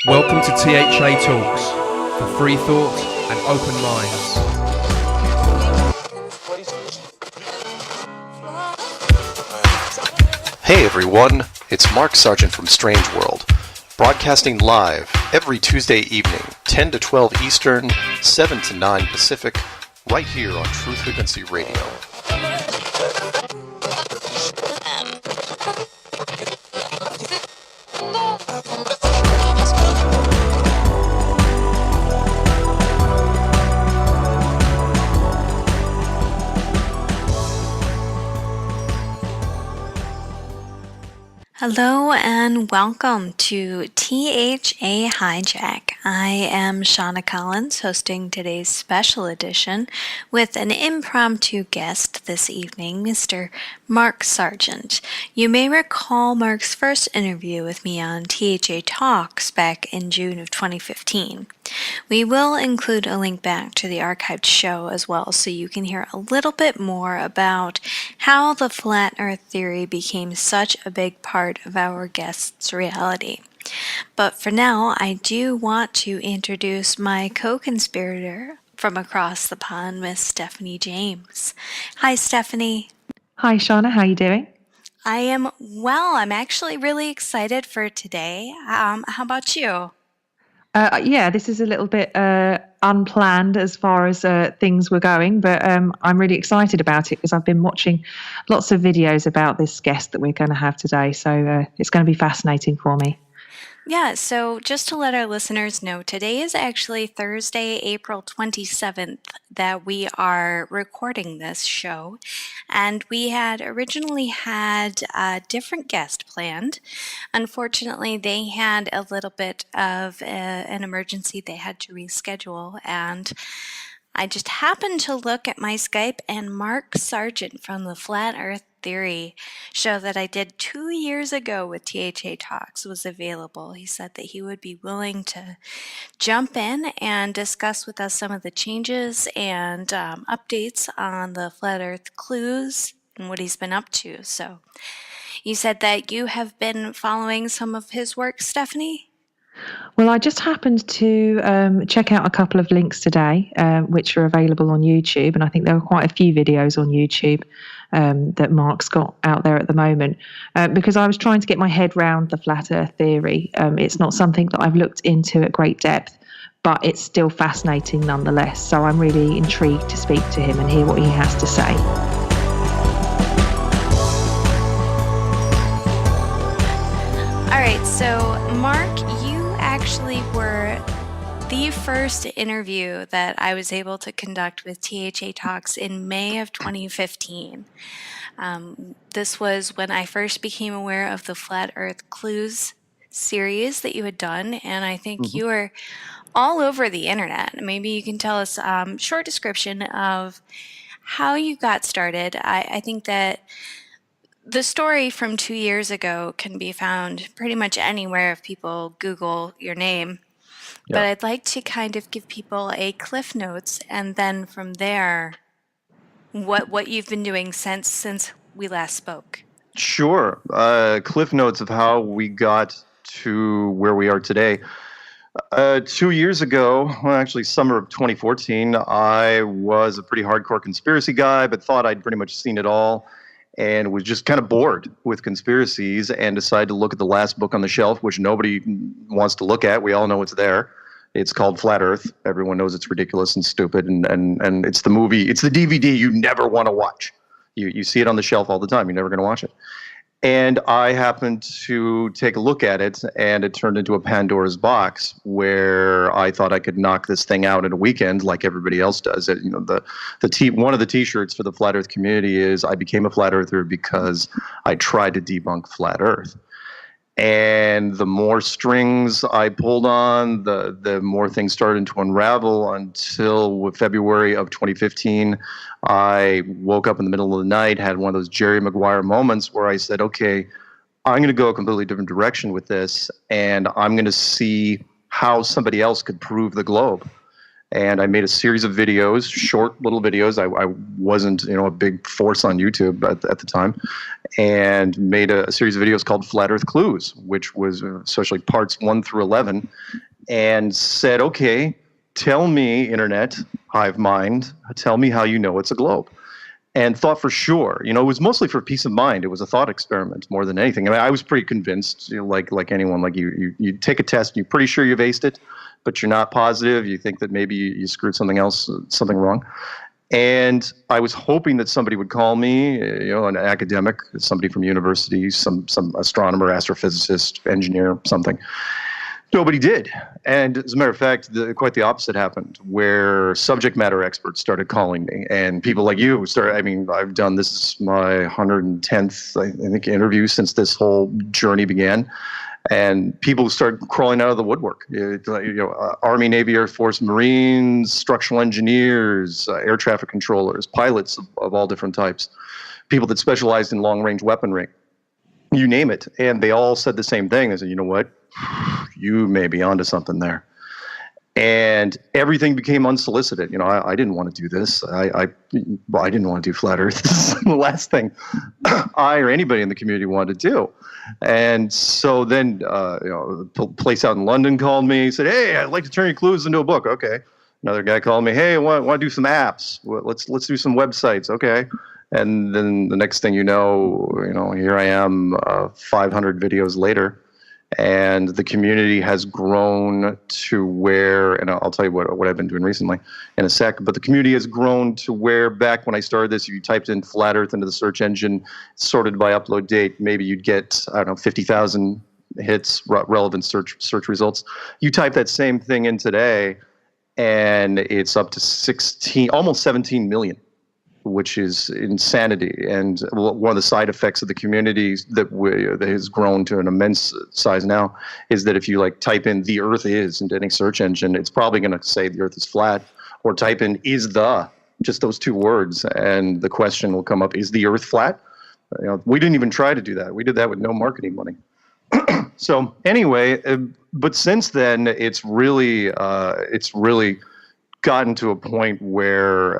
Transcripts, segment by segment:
Welcome to THA Talks, for free thought and open minds. Hey everyone, it's Mark Sargent from Strange World, broadcasting live every Tuesday evening, 10 to 12 Eastern, 7 to 9 Pacific, right here on Truth Frequency Radio. Hello and welcome to THA-HIJAC. I am Shauna Collins, hosting today's special edition with an impromptu guest this evening, Mr. Mark Sargent. You may recall Mark's first interview with me on THA Talks back in June of 2015. We will include a link back to the archived show as well, so you can hear a little bit more about how the flat earth theory became such a big part of our guest's reality. But for now, I do want to introduce my co-conspirator from across the pond, Miss Stefanie James. Hi, Stefanie. Hi, Shauna. How are you doing? I am well. I'm actually really excited for today. How about you? Yeah, this is a little bit unplanned as far as things were going, but I'm really excited about it because I've been watching lots of videos about this guest that we're going to have today, so it's going to be fascinating for me. Yeah, so just to let our listeners know, today is actually Thursday, April 27th, that we are recording this show. And we had originally had a different guest planned. Unfortunately, they had a little bit of an emergency they had to reschedule. And I just happened to look at my Skype, and Mark Sargent from the Flat Earth Theory show that I did 2 years ago with THA Talks was available. He said that he would be willing to jump in and discuss with us some of the changes and updates on the Flat Earth clues and what he's been up to. So you said that you have been following some of his work, Stefanie? Well, I just happened to check out a couple of links today, which are available on YouTube, and I think there are quite a few videos on YouTube that Mark's got out there at the moment, because I was trying to get my head round the flat earth theory. It's not something that I've looked into at great depth, but it's still fascinating nonetheless. So I'm really intrigued to speak to him and hear what he has to say. All right, so Mark, you actually were the first interview that I was able to conduct with THA Talks in May of 2015. This was when I first became aware of the Flat Earth Clues series that you had done, and I think you were all over the internet. Maybe you can tell us a short description of how you got started. I think that the story from 2 years ago can be found pretty much anywhere if people Google your name. Yeah. But I'd like to kind of give people a cliff notes, and then from there, what you've been doing since we last spoke. Sure. Cliff notes of how we got to where we are today. 2 years ago, well, actually summer of 2014, I was a pretty hardcore conspiracy guy, but thought I'd pretty much seen it all, and was just kind of bored with conspiracies and decided to look at the last book on the shelf, which nobody wants to look at. We all know it's there. It's called Flat Earth. Everyone knows it's ridiculous and stupid, and it's the movie, it's the DVD you never want to watch. You see it on the shelf all the time. You're never going to watch it. And I happened to take a look at it, and it turned into a Pandora's box where I thought I could knock this thing out in a weekend like everybody else does. You know, one of the T-shirts for the Flat Earth community is I became a Flat Earther because I tried to debunk Flat Earth. And the more strings I pulled on, the more things started to unravel until February of 2015. I woke up in the middle of the night, had one of those Jerry Maguire moments where I said, okay, I'm going to go a completely different direction with this, and I'm going to see how somebody else could prove the globe. And I made a series of videos, short little videos. I wasn't, a big force on YouTube at the time, and made a series of videos called Flat Earth Clues, which was essentially parts 1 through 11, and said, okay, tell me, internet, hive mind, tell me how you know it's a globe. And thought for sure, it was mostly for peace of mind. It was a thought experiment more than anything. I mean, I was pretty convinced, like anyone, like you take a test, and you're pretty sure you've aced it, but you're not positive. You think that maybe you screwed something wrong. And I was hoping that somebody would call me, an academic, somebody from university, some astronomer, astrophysicist, engineer, something. Nobody did. And as a matter of fact, quite the opposite happened, where subject matter experts started calling me, and people like you I've done, this is my 110th, I think, interview since this whole journey began. And people start crawling out of the woodwork. Army, Navy, Air Force, Marines, structural engineers, air traffic controllers, pilots of all different types, people that specialized in long-range weaponry, you name it. And they all said the same thing. They said, you know what? You may be onto something there. And everything became unsolicited. I didn't want to do this. I didn't want to do Flat Earth. This is the last thing I or anybody in the community wanted to do. And so then, a place out in London called me, said, "Hey, I'd like to turn your clues into a book." Okay. Another guy called me, "Hey, I want to do some apps. Let's do some websites." Okay. And then the next thing you know, here I am, 500 videos later. And the community has grown to where, and I'll tell you what I've been doing recently in a sec, but the community has grown to where back when I started this, you typed in Flat Earth into the search engine, sorted by upload date, maybe you'd get, 50,000 hits, relevant search results. You type that same thing in today, and it's up to almost 17 million. Which is insanity. And one of the side effects of the community that has grown to an immense size now is that if you type in "the Earth is" into any search engine, it's probably going to say the Earth is flat, or type in just those two words, and the question will come up: is the Earth flat? We didn't even try to do that. We did that with no marketing money. So anyway, but since then, it's really gotten to a point where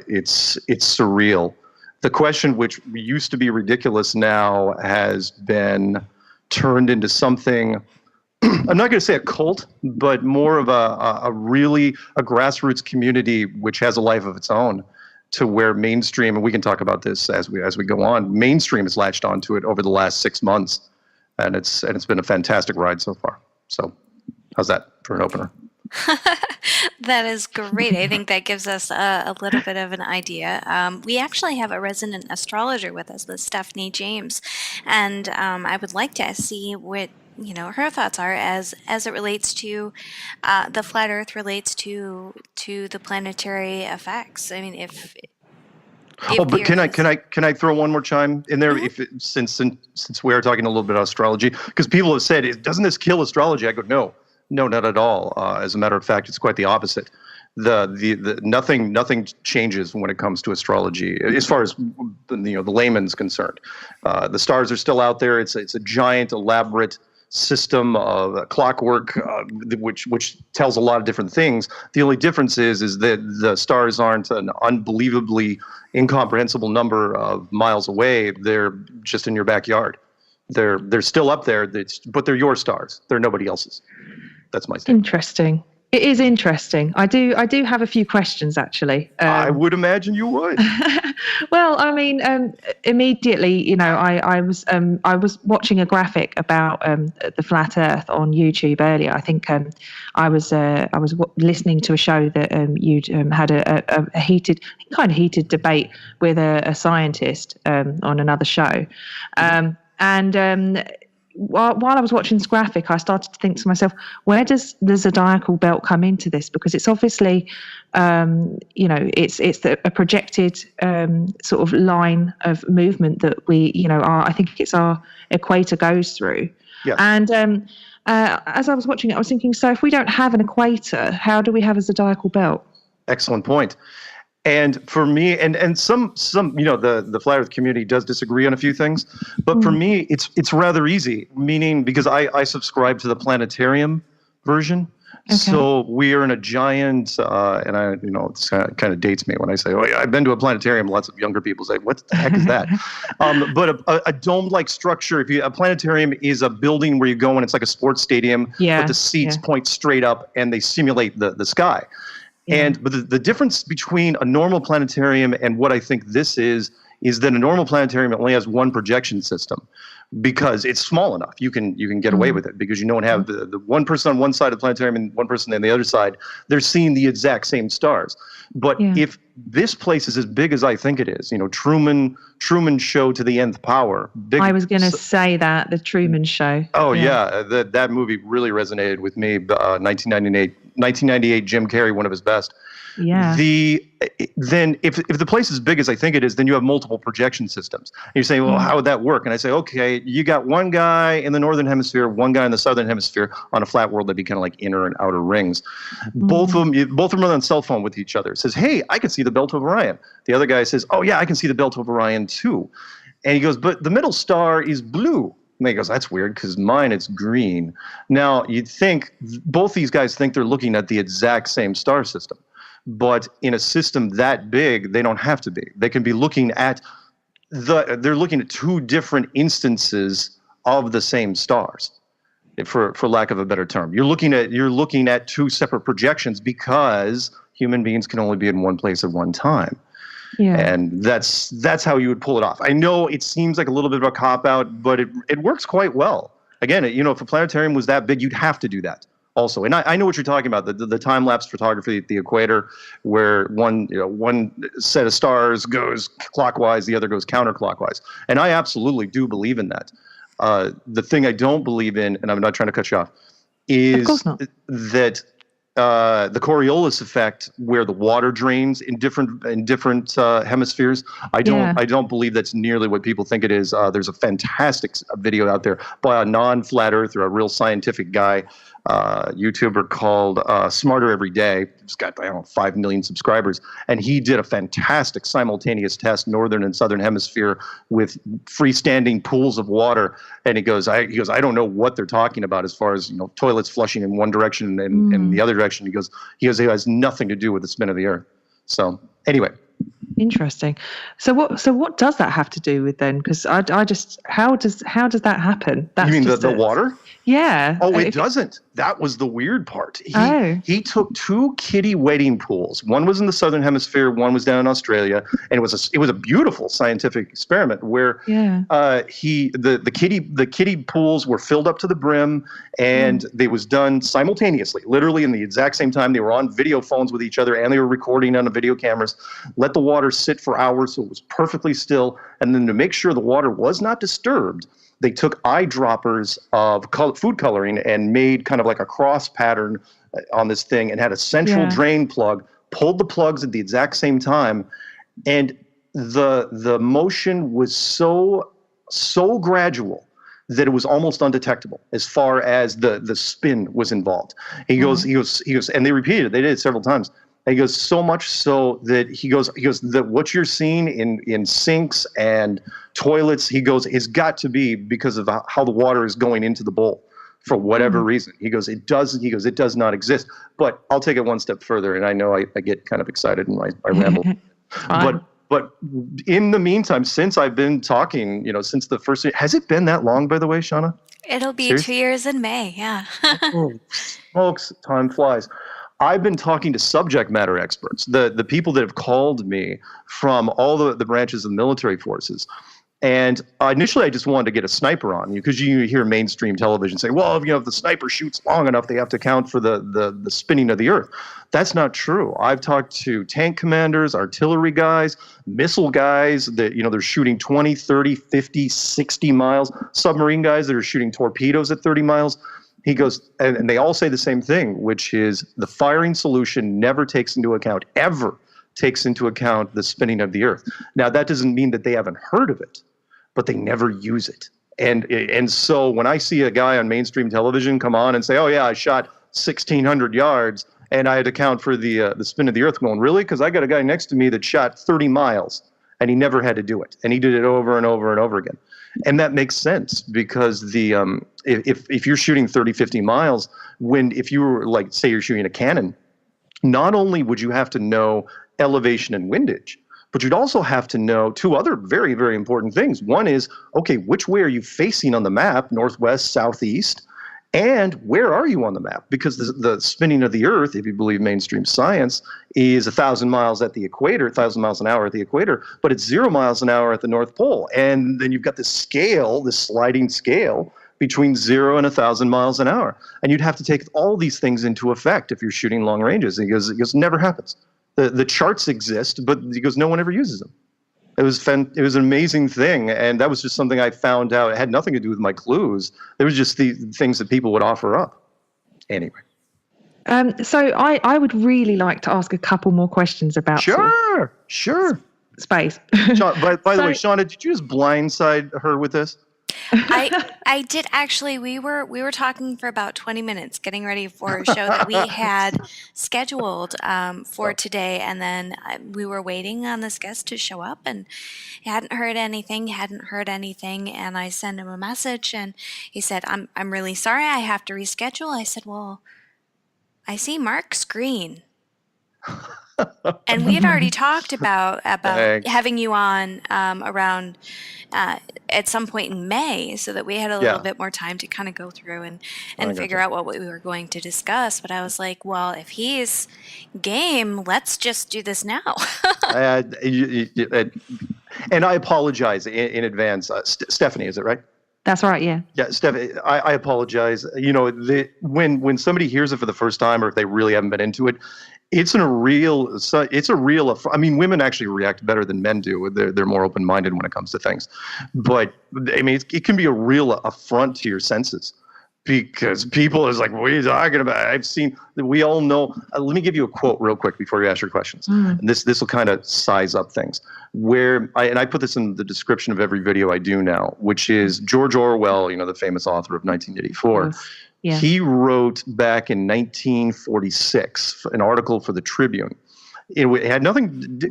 it's surreal. The question, which used to be ridiculous, now has been turned into something. I'm not going to say a cult, but more of a grassroots community which has a life of its own. To where mainstream, and we can talk about this as we go on, mainstream has latched onto it over the last 6 months, and it's been a fantastic ride so far. So, how's that for an opener? That is great. I think that gives us a little bit of an idea. We actually have a resident astrologer with us, Stefanie James, and I would like to see what her thoughts are as it relates to the flat Earth relates to the planetary effects. I mean, if but can I throw one more chime in there? Mm-hmm. Since we are talking a little bit about astrology, because people have said, doesn't this kill astrology? I go, no, not at all. As a matter of fact, it's quite the opposite. The nothing changes when it comes to astrology as far as the layman's concerned. The stars are still out there. It's a giant, elaborate system of clockwork, which tells a lot of different things. The only difference is that the stars aren't an unbelievably incomprehensible number of miles away. They're just in your backyard. They're still up there, but they're your stars. They're nobody else's. That's my statement. Interesting. It is interesting. I do have a few questions, actually. I would imagine you would. Well, I mean, immediately, I was watching a graphic about the flat Earth on YouTube earlier. I think I was listening to a show that you'd had a heated debate with a scientist on another show, While I was watching this graphic, I started to think to myself, where does the Zodiacal Belt come into this? Because it's obviously, it's a projected sort of line of movement that I think it's our equator goes through. Yeah. And as I was watching it, I was thinking, so if we don't have an equator, how do we have a Zodiacal Belt? Excellent point. And for me, and some the flat Earth community does disagree on a few things, but for me, it's rather easy. Meaning, because I subscribe to the planetarium version, Okay. So we are in a giant, and I, this kind of dates me when I say, oh yeah, I've been to a planetarium. Lots of younger people say, what the heck is that? But a dome-like structure, a planetarium is a building where you go and it's like a sports stadium, but the seats point straight up and they simulate the sky. Yeah. But the difference between a normal planetarium and what I think this is that a normal planetarium only has one projection system, because it's small enough. You can get away with it because you don't have the one person on one side of the planetarium and one person on the other side. They're seeing the exact same stars. But if this place is as big as I think it is, Truman Show to the nth power. I was going to say that, the Truman Show. Oh yeah, that movie really resonated with me. 1998, Jim Carrey, one of his best. Yeah. Then if the place is big as I think it is, then you have multiple projection systems. And you're saying, well, how would that work? And I say, okay, you got one guy in the northern hemisphere, one guy in the southern hemisphere on a flat world. That'd be kind of like inner and outer rings. Both of them are on cell phone with each other. It says, hey, I can see the Belt of Orion. The other guy says, oh yeah, I can see the Belt of Orion too. And he goes, but the middle star is blue. And he goes, that's weird because mine it's green. Now you'd think both these guys think they're looking at the exact same star system. But in a system that big, they don't have to be. They can be looking at they're looking at two different instances of the same stars, for lack of a better term. You're looking at two separate projections because human beings can only be in one place at one time. Yeah. And that's how you would pull it off. I know it seems like a little bit of a cop-out, but it works quite well. Again, if a planetarium was that big, you'd have to do that. Also, and I know what you're talking about, the time-lapse photography at the equator, where one set of stars goes clockwise, the other goes counterclockwise. And I absolutely do believe in that. The thing I don't believe in, and I'm not trying to cut you off, is that the Coriolis effect, where the water drains in different hemispheres. I don't believe that's nearly what people think it is. There's a fantastic video out there by a non-flat earther, a real scientific guy, YouTuber called Smarter Every Day. He's got 5 million subscribers, and he did a fantastic simultaneous test, northern and southern hemisphere, with freestanding pools of water. And he goes, I don't know what they're talking about as far as toilets flushing in one direction and in the other direction. He goes, it has nothing to do with the spin of the Earth. So anyway. Interesting. So what does that have to do with then? Because I just how does that happen? You mean the water? Yeah. Oh, it doesn't. That was the weird part. He took two kiddie wading pools. One was in the southern hemisphere, one was down in Australia, and it was a beautiful scientific experiment where the kiddie pools were filled up to the brim, and they was done simultaneously, literally in the exact same time. They were on video phones with each other, and they were recording on the video cameras. Let the water sit for hours so it was perfectly still, and then to make sure the water was not disturbed, they took eyedroppers of food coloring and made kind of like a cross pattern on this thing, and had a central drain plug, pulled the plugs at the exact same time, and the motion was so gradual that it was almost undetectable as far as the spin was involved. He goes, and they repeated it. They did it several times. And he goes, so much so that he goes that what you're seeing in sinks and toilets, he goes, it's got to be because of how the water is going into the bowl for whatever reason. He goes, it does not exist. But I'll take it one step further, and I know I get kind of excited and I ramble. But in the meantime, since I've been talking, since the first, has it been that long, by the way, Shauna? It'll be Seriously? 2 years in May, yeah. Oh, folks, time flies. I've been talking to subject matter experts, the people that have called me from all the branches of the military forces. And initially, I just wanted to get a sniper on you, because you hear mainstream television say, well, if the sniper shoots long enough, they have to account for the spinning of the Earth. That's not true. I've talked to tank commanders, artillery guys, missile guys that, they're shooting 20, 30, 50, 60 miles, submarine guys that are shooting torpedoes at 30 miles. He goes, and they all say the same thing, which is the firing solution never takes into account, ever takes into account the spinning of the Earth. Now, that doesn't mean that they haven't heard of it, but they never use it. And so when I see a guy on mainstream television come on and say, oh yeah, I shot 1,600 yards and I had to count for the spin of the Earth, going, really? Because I got a guy next to me that shot 30 miles and he never had to do it. And he did it over and over and over again. And that makes sense because the if you're shooting 30, 50 miles, if you were like, say you're shooting a cannon, not only would you have to know elevation and windage, but you'd also have to know two other very, very important things. One is, okay, which way are you facing on the map, northwest, southeast? And where are you on the map? Because the spinning of the Earth, if you believe mainstream science, is 1,000 miles at the equator, 1,000 miles an hour at the equator, but it's 0 miles an hour at the North Pole. And then you've got this scale, this sliding scale between 0 and 1,000 miles an hour. And you'd have to take all these things into effect if you're shooting long ranges. He goes, it never happens. The charts exist, but he goes, no one ever uses them. It was an amazing thing, and that was just something I found out. It had nothing to do with my clues. It was just the things that people would offer up. Anyway. So I would really like to ask a couple more questions about Sure. space. Sean, by the way, Shauna, did you just blindside her with this? I did actually. We were talking for about 20 minutes, getting ready for a show that we had scheduled for today, and then we were waiting on this guest to show up, and he hadn't heard anything, and I sent him a message, and he said, "I'm really sorry, I have to reschedule." I said, "Well, I see Mark's screen." And we had already talked about having you on around at some point in May, so that we had a little bit more time to kind of go through and figure out what we were going to discuss. But I was like, well, if he's game, let's just do this now. And I apologize in advance. Stefanie, is it right? That's right, yeah. Yeah, Steph, I apologize. You know, when somebody hears it for the first time, or if they really haven't been into it, it's a real. I mean, women actually react better than men do. They're more open-minded when it comes to things. But I mean, it can be a real affront to your senses, because people is like, what are you talking about? We all know. Let me give you a quote real quick before you ask your questions. And this will kind of size up things. I put this in the description of every video I do now, which is George Orwell, the famous author of 1984. Yeah. He wrote back in 1946 an article for the Tribune. It had nothing.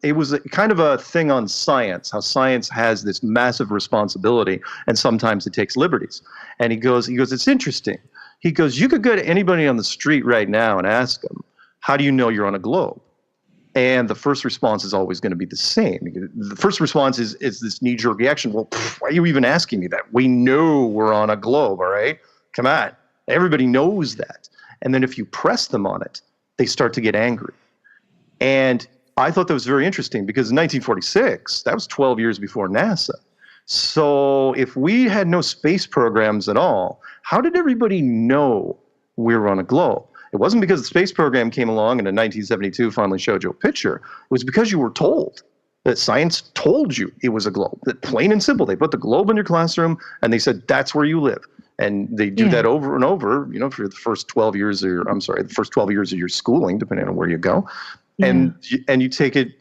It was kind of a thing on science, how science has this massive responsibility, and sometimes it takes liberties. And he goes, it's interesting. He goes, you could go to anybody on the street right now and ask them, how do you know you're on a globe? And the first response is always going to be the same. The first response is this knee-jerk reaction. Well, why are you even asking me that? We know we're on a globe, all right? Come on. Everybody knows that. And then if you press them on it, they start to get angry. And I thought that was very interesting, because in 1946, that was 12 years before NASA. So if we had no space programs at all, how did everybody know we were on a globe? It wasn't because the space program came along and in 1972 finally showed you a picture. It was because you were told, that science told you it was a globe. That plain and simple. They put the globe in your classroom and they said, that's where you live. And they do that over and over, for the first 12 years of your schooling, depending on where you go. And you take it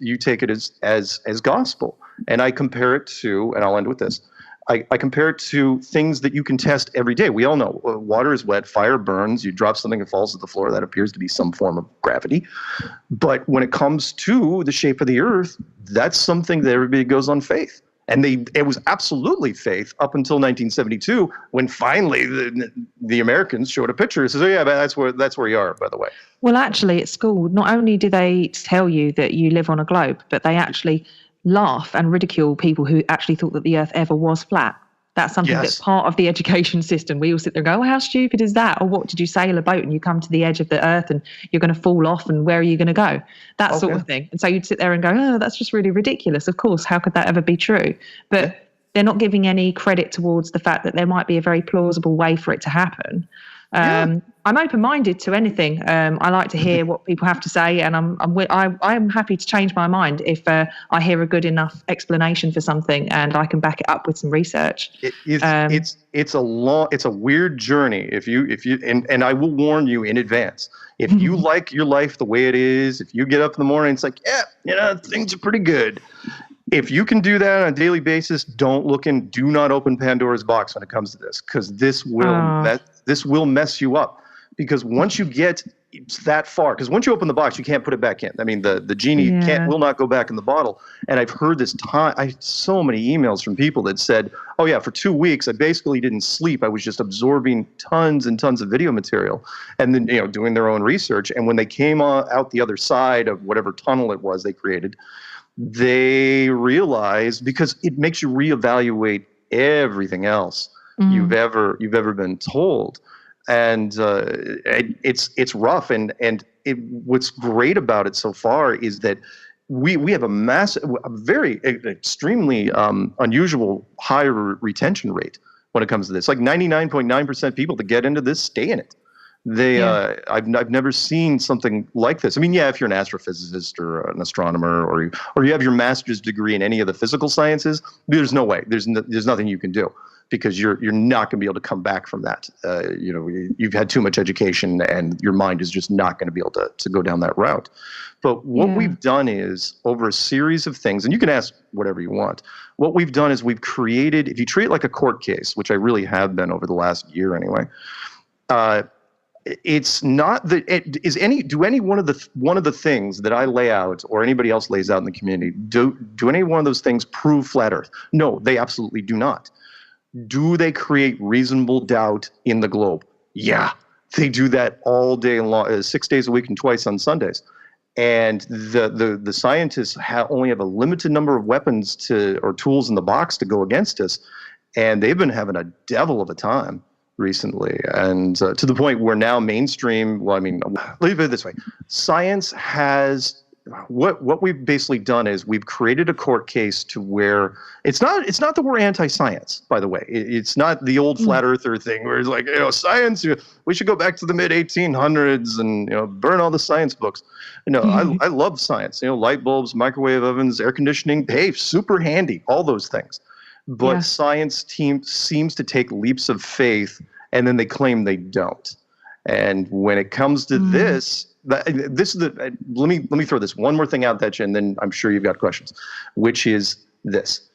as gospel. And I compare it to, and I'll end with this, I compare it to things that you can test every day. We all know water is wet, fire burns, you drop something and falls to the floor, that appears to be some form of gravity. But when it comes to the shape of the Earth, that's something that everybody goes on faith. And it was absolutely faith up until 1972, when finally the Americans showed a picture. It says, oh yeah, that's where you are, by the way. Well, actually, at school, not only do they tell you that you live on a globe, but they actually laugh and ridicule people who actually thought that the Earth ever was flat. That's something that's part of the education system. We all sit there and go, oh, how stupid is that? Or what, did you sail a boat and you come to the edge of the Earth and you're going to fall off, and where are you going to go? That sort of thing. And so you'd sit there and go, oh, that's just really ridiculous. Of course, how could that ever be true? But they're not giving any credit towards the fact that there might be a very plausible way for it to happen. I'm open-minded to anything. I like to hear what people have to say, and I'm happy to change my mind if I hear a good enough explanation for something and I can back it up with some research. It's a weird journey. If you and I will warn you in advance. If you like your life the way it is, if you get up in the morning, it's like, things are pretty good. If you can do that on a daily basis, do not open Pandora's box when it comes to this, because this will mess you up. Because once you get it's that far, because once you open the box, you can't put it back in. I mean, the genie will not go back in the bottle. And I've heard this so many emails from people that said, oh yeah, for 2 weeks I basically didn't sleep. I was just absorbing tons and tons of video material, and then doing their own research. And when they came out the other side of whatever tunnel it was they created, they realized, because it makes you reevaluate everything else you've ever been told. And it's rough, and what's great about it so far is that we have extremely unusual high retention rate when it comes to this. Like 99.9% people that get into this stay in it. I've never seen something like this. I mean, if you're an astrophysicist or an astronomer, or you have your master's degree in any of the physical sciences, there's no way. There's nothing you can do, because you're not going to be able to come back from that. You've had too much education, and your mind is just not going to be able to go down that route. But what we've done is, over a series of things, and you can ask whatever you want, what we've done is we've created, if you treat it like a court case, which I really have been over the last year anyway, it's not that any one of the things that I lay out or anybody else lays out in the community, do any one of those things prove flat Earth? No, they absolutely do not. Do they create reasonable doubt in the globe? Yeah, they do that all day long, 6 days a week and twice on Sundays. And the scientists only have a limited number of weapons or tools in the box to go against us, and they've been having a devil of a time recently, and to the point where now mainstream. Well, I mean, leave it this way: science has. What we've basically done is we've created a court case to where it's not that we're anti-science, by the way. It's not the old flat earther thing where it's like, science, we should go back to the mid 1800s and burn all the science books. I love science. Light bulbs, microwave ovens, air conditioning, hey, super handy, all those things. But science seems to take leaps of faith, and then they claim they don't. And when it comes to this is let me throw this one more thing out at you, and then I'm sure you've got questions, which is this.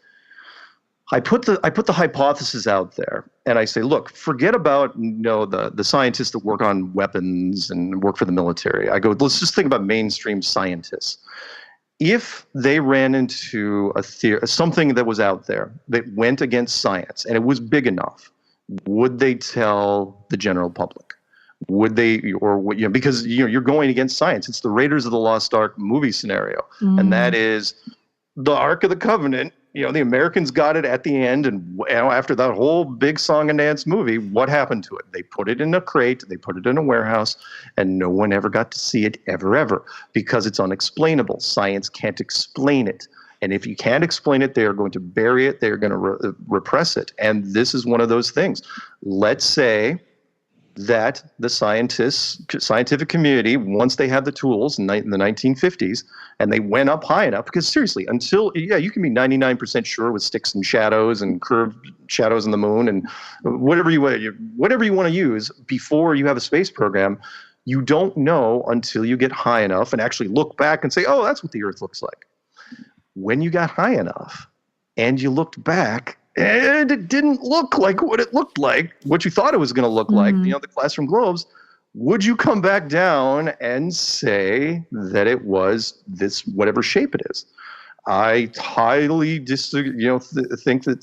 I put the hypothesis out there, and I say, look, forget about the scientists that work on weapons and work for the military. I go, let's just think about mainstream scientists. If they ran into something that was out there that went against science and it was big enough, would they tell the general public? Would they, because you're going against science. It's the Raiders of the Lost Ark movie scenario, and that is the Ark of the Covenant. The Americans got it at the end, and after that whole big song and dance movie, what happened to it? They put it in a crate, they put it in a warehouse, and no one ever got to see it ever, because it's unexplainable. Science can't explain it. And if you can't explain it, they are going to bury it. They are going to repress it. And this is one of those things. Let's say that the scientific community, once they had the tools in the 1950s, and they went up high enough, because seriously, until, you can be 99% sure with sticks and shadows and curved shadows on the moon and whatever you want to use before you have a space program, you don't know until you get high enough and actually look back and say, oh, that's what the Earth looks like. When you got high enough and you looked back, and it didn't look like what it looked like, what you thought it was going to look like, the classroom globes, would you come back down and say that it was this whatever shape it is? I highly think that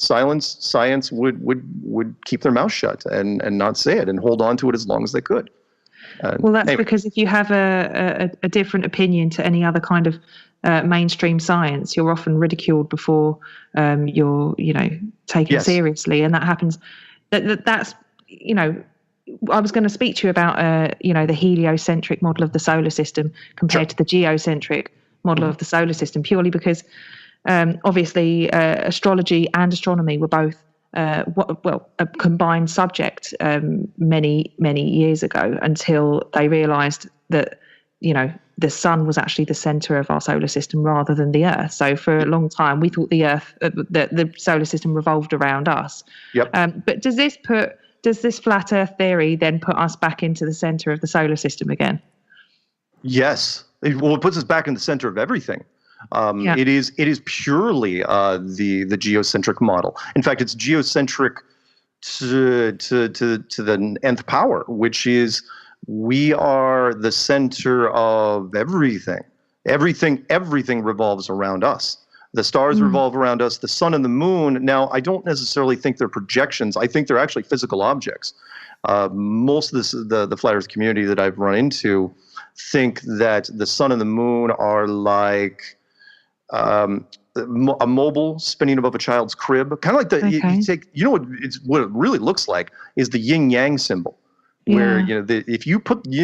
science would keep their mouth shut and not say it and hold on to it as long as they could. Well, that's anyway. Because if you have a different opinion to any other kind of mainstream science, you're often ridiculed before you're taken seriously, and that happens. That's I was going to speak to you about the heliocentric model of the solar system compared to the geocentric model of the solar system, purely because obviously astrology and astronomy were both a combined subject many years ago, until they realized that the sun was actually the center of our solar system rather than the Earth. So for a long time, we thought the Earth, the solar system revolved around us. Yep. But does this flat Earth theory then put us back into the center of the solar system again? Yes. It puts us back in the center of everything. It is purely the geocentric model. In fact, it's geocentric to the nth power, which is We are the center of everything. Everything revolves around us. The stars revolve around us, the sun and the moon. Now, I don't necessarily think they're projections. I think they're actually physical objects. Most of the flat Earth community that I've run into think that the sun and the moon are like a mobile spinning above a child's crib. Kind of like what it really looks like is the yin yang symbol. Where if you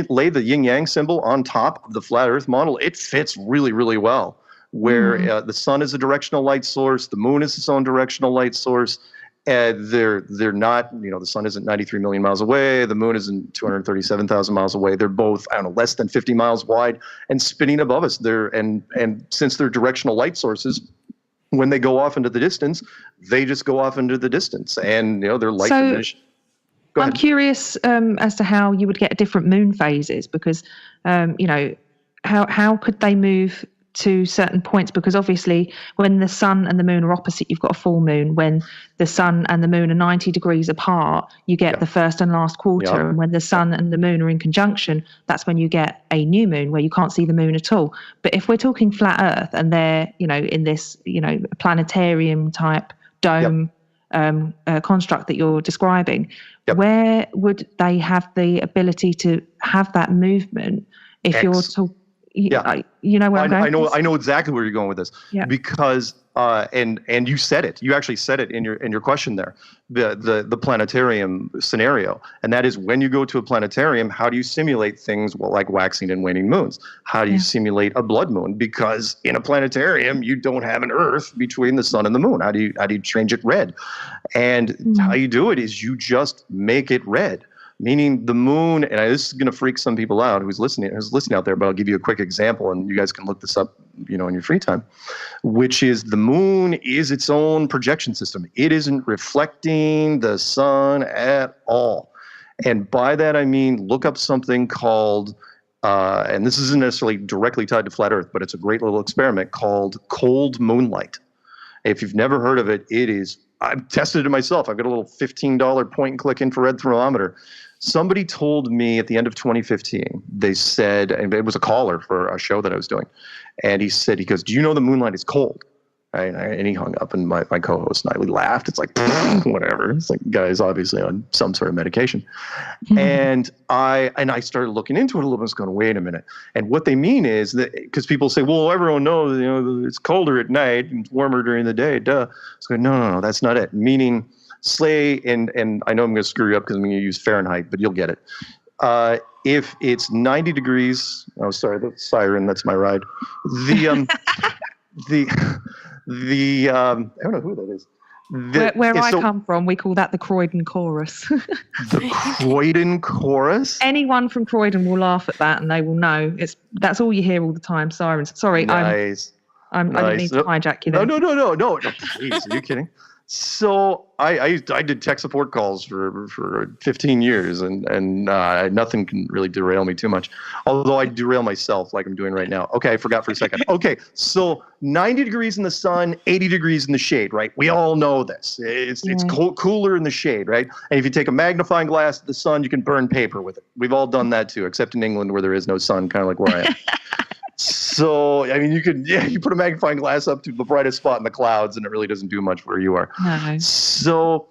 lay the yin yang symbol on top of the flat Earth model, it fits really, really well. Where the sun is a directional light source, the moon is its own directional light source. They're not, the sun isn't 93 million miles away, the moon isn't 237,000 miles away. They're both, less than 50 miles wide and spinning above us. And since they're directional light sources, when they go off into the distance, they just go off into the distance, and their light diminishes. I'm curious as to how you would get different moon phases, because, how could they move to certain points? Because obviously when the sun and the moon are opposite, you've got a full moon. When the sun and the moon are 90 degrees apart, you get the first and last quarter. And when the sun and the moon are in conjunction, that's when you get a new moon where you can't see the moon at all. But if we're talking flat Earth and they're, in this, planetarium type dome construct that you're describing, where would they have the ability to have that movement if you're talking? You know where I'm going? I know exactly where you're going with this. Because and you said it. You actually said it in your question there. The planetarium scenario, and that is when you go to a planetarium, how do you simulate things like waxing and waning moons? How do you simulate a blood moon? Because in a planetarium, you don't have an Earth between the sun and the moon. How do you change it red? And how you do it is you just make it red. Meaning the moon, and this is going to freak some people out who's listening out there, but I'll give you a quick example, and you guys can look this up, in your free time, which is the moon is its own projection system. It isn't reflecting the sun at all. And by that, I mean, look up something called, and this isn't necessarily directly tied to flat Earth, but it's a great little experiment called cold moonlight. If you've never heard of it, I've tested it myself. I've got a little $15 point-and-click infrared thermometer. Somebody told me at the end of 2015, they said, and it was a caller for a show that I was doing, and he goes, do you know the moonlight is cold? Right? And he hung up, and my co-host and I, we laughed. It's like, whatever. It's like, guy's obviously on some sort of medication. And I started looking into it a little bit. I was going, wait a minute. And what they mean is that, because people say, well, everyone knows, it's colder at night and warmer during the day. Duh. So no, that's not it. Meaning, and I know I'm going to screw you up because I'm going to use Fahrenheit, but you'll get it. If it's 90 degrees, oh, sorry, the siren, that's my ride. I don't know who that is. Where I come from, we call that the Croydon chorus. The Croydon chorus? Anyone from Croydon will laugh at that, and they will know. That's all you hear all the time, sirens. Sorry, nice. I didn't mean to hijack you there. No, please, are you kidding? So I did tech support calls for 15 years, and nothing can really derail me too much. Although I derail myself like I'm doing right now. Okay, I forgot for a second. Okay, so 90 degrees in the sun, 80 degrees in the shade, right? We all know this. It's cooler in the shade, right? And if you take a magnifying glass to the sun, you can burn paper with it. We've all done that too, except in England where there is no sun, kind of like where I am. So, I mean, you put a magnifying glass up to the brightest spot in the clouds, and it really doesn't do much where you are. No. So,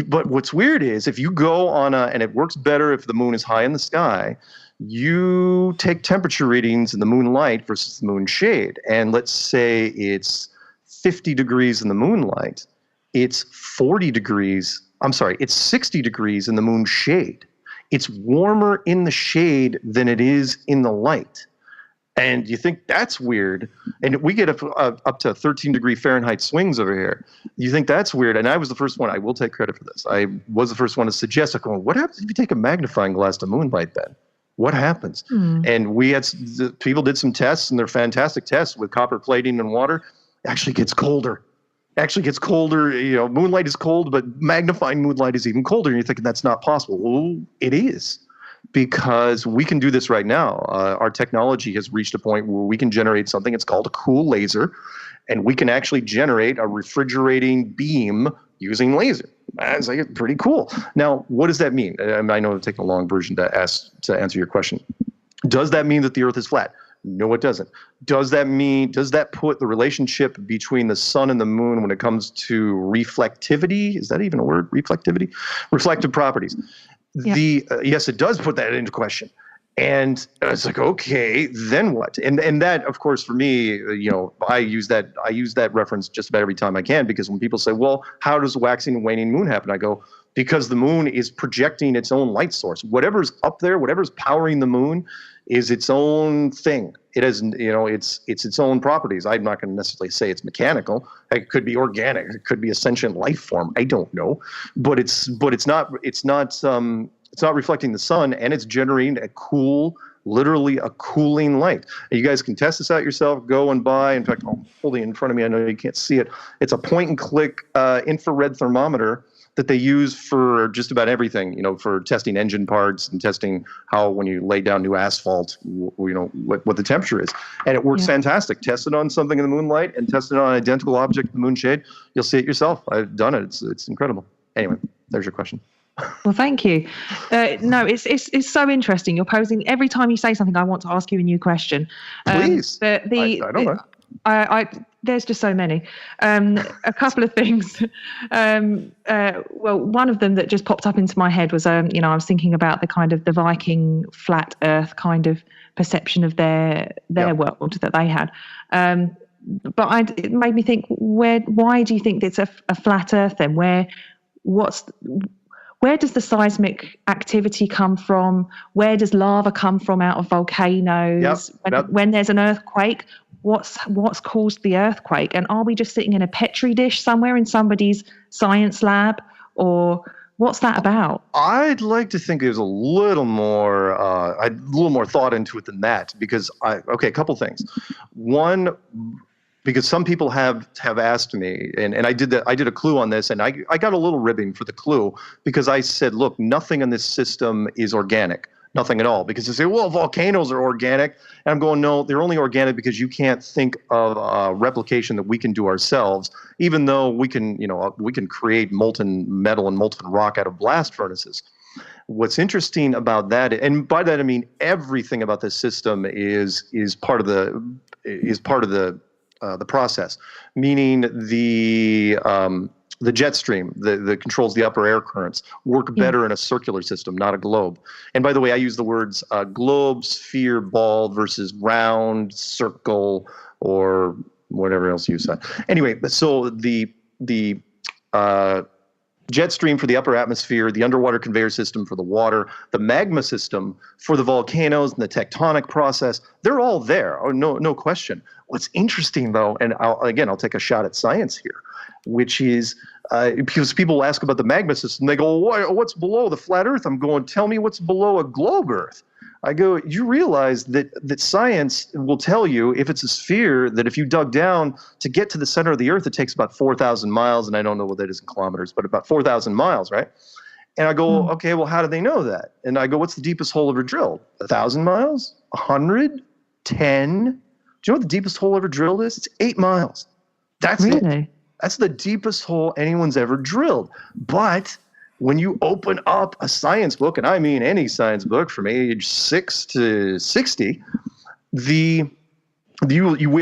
but what's weird is if you go and it works better if the moon is high in the sky, you take temperature readings in the moonlight versus the moon shade. And let's say it's 50 degrees in the moonlight. It's 60 degrees in the moon shade. It's warmer in the shade than it is in the light. And you think that's weird, and we get up to 13 degree Fahrenheit swings over here. You think that's weird, and I was the first one. I will take credit for this. I was the first one to suggest, what happens if you take a magnifying glass to moonlight then? What happens? And people did some tests, and they're fantastic tests with copper plating and water. It actually gets colder. Moonlight is cold, but magnifying moonlight is even colder, and you're thinking that's not possible. Well, it is. Because we can do this right now. Our technology has reached a point where we can generate something. It's called a cool laser, and we can actually generate a refrigerating beam using laser. That's like pretty cool. Now, what does that mean? I know I'm taking a long version to answer your question. Does that mean that the Earth is flat? No, it doesn't. Does that put the relationship between the sun and the moon when it comes to reflectivity? Is that even a word? Reflectivity? Reflective properties. Yeah. Yes, it does put that into question. And it's like, okay, then what? And that, of course, for me, I use that reference just about every time I can, because when people say, well, how does waxing and waning moon happen? I go, because the moon is projecting its own light source. Whatever's up there, whatever's powering the moon is its own thing. It has, it's its own properties. I'm not going to necessarily say it's mechanical. It could be organic. It could be a sentient life form. I don't know, but it's not reflecting the sun, and it's generating literally a cooling light. And you guys can test this out yourself. Go and buy. In fact, I'm holding it in front of me. I know you can't see it. It's a point-and-click infrared thermometer that they use for just about everything, for testing engine parts and testing how, when you lay down new asphalt, what the temperature is. And it works fantastic. Test it on something in the moonlight and test it on an identical object in the moonshade. You'll see it yourself. I've done it. It's incredible. Anyway, there's your question. Well, thank you. No, it's so interesting. You're posing, every time you say something, I want to ask you a new question. Please. But I don't know. There's just so many. A couple of things. Well, one of them that just popped up into my head was, I was thinking about the kind of the Viking flat Earth kind of perception of their world that they had. But it made me think, why do you think it's a flat Earth then? Where does the seismic activity come from? Where does lava come from out of volcanoes? When there's an earthquake, what's caused the earthquake? And are we just sitting in a Petri dish somewhere in somebody's science lab? Or what's that about? I'd like to think there's a little more thought into it than that, because a couple things. One, because some people have asked me, and I did a clue on this, and I got a little ribbing for the clue, because I said, look, nothing in this system is organic, nothing at all. Because they say, well, volcanoes are organic, and I'm going, no, they're only organic because you can't think of replication that we can do ourselves, even though we can create molten metal and molten rock out of blast furnaces. What's interesting about that, and by that I mean everything about this system is part of the process, meaning the jet stream that controls the upper air currents work better in a circular system, not a globe. And by the way, I use the words globe, sphere, ball versus round, circle, or whatever else you said. Anyway, so the jet stream for the upper atmosphere, the underwater conveyor system for the water, the magma system for the volcanoes and the tectonic process, they're all there. Oh, no question. What's interesting, though, and I'll take a shot at science here, which is because people ask about the magma system, they go, what's below the flat Earth? I'm going, tell me what's below a globe Earth. I go, you realize that science will tell you, if it's a sphere, that if you dug down to get to the center of the Earth, it takes about 4,000 miles, and I don't know what that is in kilometers, but about 4,000 miles, right? And I go, okay, well, how do they know that? And I go, what's the deepest hole ever drilled? 1,000 miles? 100? 10? Do you know what the deepest hole ever drilled is? It's 8 miles. That's really? It. That's the deepest hole anyone's ever drilled. But when you open up a science book, and I mean any science book from age 6 to 60, we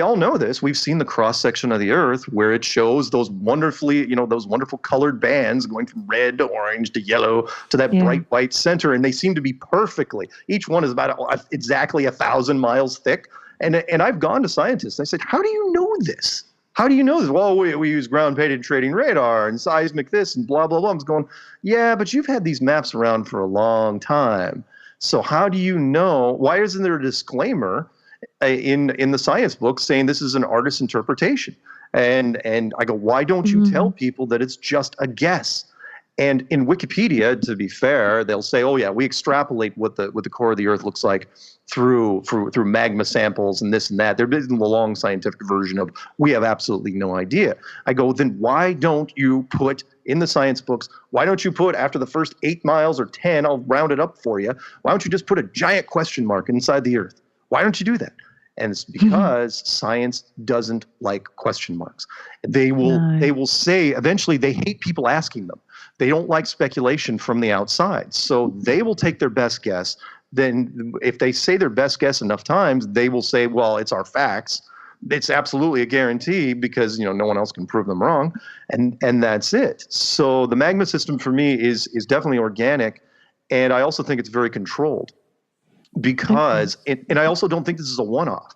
all know this. We've seen the cross section of the Earth where it shows those wonderful colored bands going from red to orange to yellow to that bright white center, and they seem to be perfectly. Each one is about exactly 1,000 miles thick. And I've gone to scientists. I said, how do you know this? How do you know this? Well, we use ground penetrating radar and seismic this and blah, blah, blah. I'm going, yeah, but you've had these maps around for a long time. So how do you know? Why isn't there a disclaimer in the science book saying this is an artist's interpretation? And I go, why don't you tell people that it's just a guess? And in Wikipedia, to be fair, they'll say, oh, yeah, we extrapolate what the core of the Earth looks like through magma samples and this and that. There isn't the long scientific version of we have absolutely no idea. I go, then why don't you put in the science books, why don't you put after the first 8 miles or 10, I'll round it up for you, why don't you just put a giant question mark inside the Earth? Why don't you do that? And it's because science doesn't like question marks. They will say eventually they hate people asking them. They don't like speculation from the outside. So they will take their best guess. Then if they say their best guess enough times, they will say, well, it's our facts. It's absolutely a guarantee because no one else can prove them wrong, and that's it. So the magma system for me is definitely organic, and I also think it's very controlled because and I also don't think this is a one-off.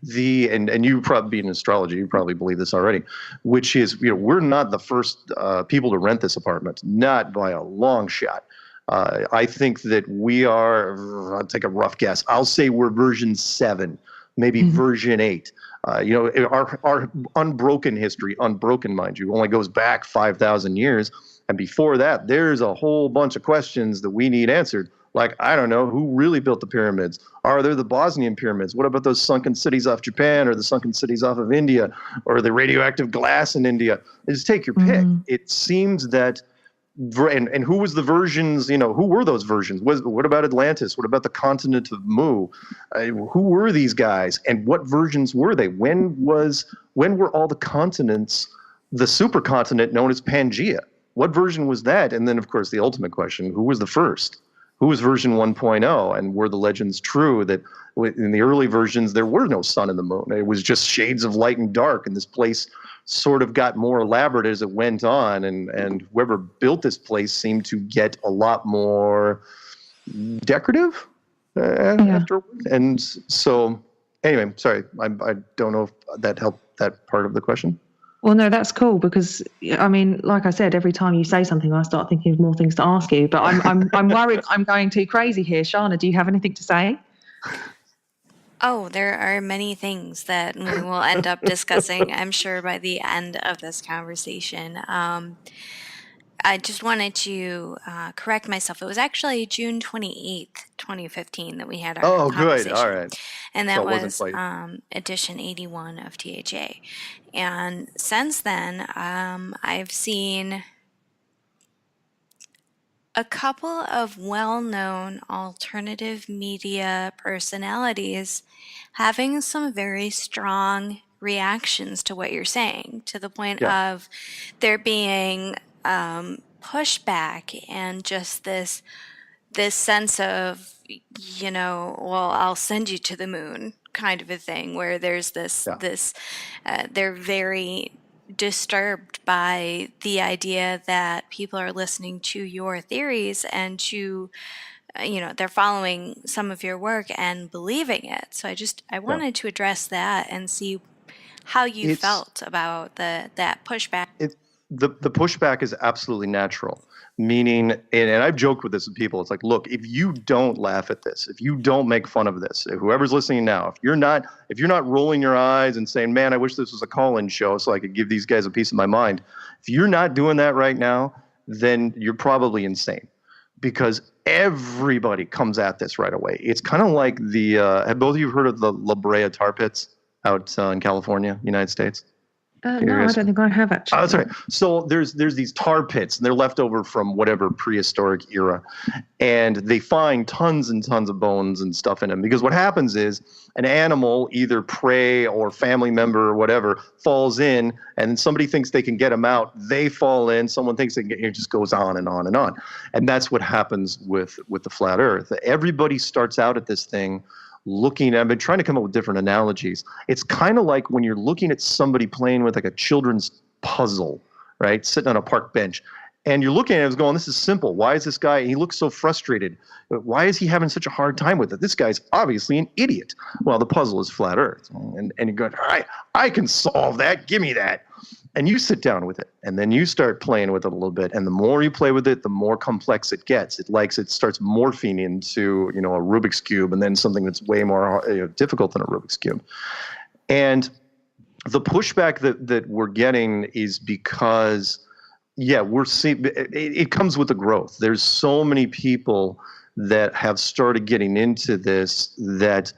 And you probably being in astrology, you probably believe this already, which is we're not the first people to rent this apartment, not by a long shot. I think that we are. I'll take a rough guess. I'll say we're version 7, maybe version 8. Our unbroken history, unbroken, mind you, only goes back 5,000 years. And before that, there's a whole bunch of questions that we need answered. Like, I don't know, who really built the pyramids? Are there the Bosnian pyramids? What about those sunken cities off Japan or the sunken cities off of India or the radioactive glass in India? Just take your pick. It seems that, and who was the versions, who were those versions? What about Atlantis? What about the continent of Mu? Who were these guys? And what versions were they? When were all the continents, the supercontinent known as Pangea? What version was that? And then, of course, the ultimate question, who was the first? Who was version 1.0? And were the legends true that in the early versions, there were no sun and the moon? It was just shades of light and dark, and this place sort of got more elaborate as it went on, and whoever built this place seemed to get a lot more decorative after. And so, anyway, sorry, I don't know if that helped that part of the question. Well, no, that's cool because, I mean, like I said, every time you say something, I start thinking of more things to ask you. But I'm worried I'm going too crazy here. Shana, do you have anything to say? Oh, there are many things that we will end up discussing, I'm sure, by the end of this conversation. I just wanted to correct myself. It was actually June 28th, 2015 that we had our conversation. Good. All right. And that was edition 81 of THA. And since then, I've seen a couple of well-known alternative media personalities having some very strong reactions to what you're saying, to the point of there being pushback and just this sense of, well, I'll send you to the moon kind of a thing, where there's they're very disturbed by the idea that people are listening to your theories and to they're following some of your work and believing it. So I wanted to address that and see how you felt about that pushback. The pushback is absolutely natural, meaning, and I've joked with this with people, it's like, look, if you don't laugh at this, if you don't make fun of this, if whoever's listening now, if you're not rolling your eyes and saying, man, I wish this was a call-in show so I could give these guys a piece of my mind, if you're not doing that right now, then you're probably insane, because everybody comes at this right away. It's kind of like have both of you heard of the La Brea tar pits out in California, United States? No, I don't think I have actually. Oh, that's right. So there's these tar pits, and they're left over from whatever prehistoric era, and they find tons and tons of bones and stuff in them. Because what happens is an animal, either prey or family member or whatever, falls in, and somebody thinks they can get them out. They fall in. Someone thinks they can get. It just goes on and on and on, and that's what happens with the flat Earth. Everybody starts out at this thing looking. I've been trying to come up with different analogies. It's kind of like when you're looking at somebody playing with like a children's puzzle, right? Sitting on a park bench, and you're looking at it going, this is simple. Why is this guy, he looks so frustrated. Why is he having such a hard time with it? This guy's obviously an idiot. Well, the puzzle is flat Earth. And you're going, all right, I can solve that. Give me that. And you sit down with it, and then you start playing with it a little bit. And the more you play with it, the more complex it gets. It starts morphing into, a Rubik's Cube, and then something that's way more difficult than a Rubik's Cube. And the pushback that we're getting is because, we're seeing it comes with the growth. There's so many people that have started getting into this that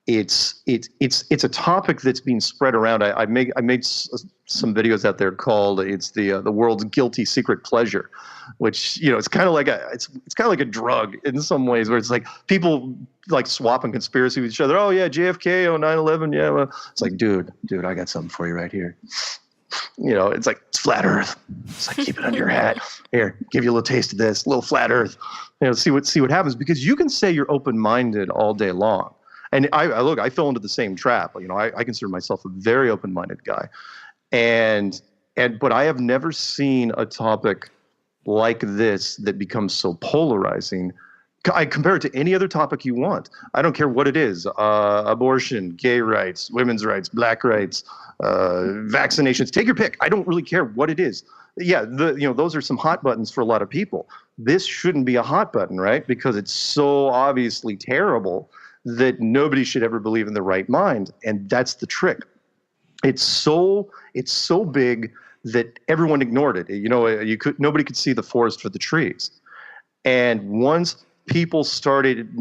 it's a topic that's being spread around. I made some videos out there called it's the world's guilty secret pleasure, which it's kind of like it's kind of like a drug in some ways, where it's like people like swapping conspiracy with each other. Oh yeah, JFK, 9/11, yeah. Well, it's like, dude, I got something for you right here. It's like, it's flat Earth. It's like, keep it under your hat. Here, give you a little taste of this, little flat Earth. See what happens, because you can say you're open-minded all day long. And I fell into the same trap. I consider myself a very open-minded guy, but I have never seen a topic like this that becomes so polarizing. I compare it to any other topic you want. I don't care what it is: abortion, gay rights, women's rights, black rights, vaccinations. Take your pick. I don't really care what it is. Yeah, those are some hot buttons for a lot of people. This shouldn't be a hot button, right? Because it's so obviously terrible that nobody should ever believe in their right mind, and that's the trick. It's so big that everyone ignored it. Nobody could see the forest for the trees, and once people started,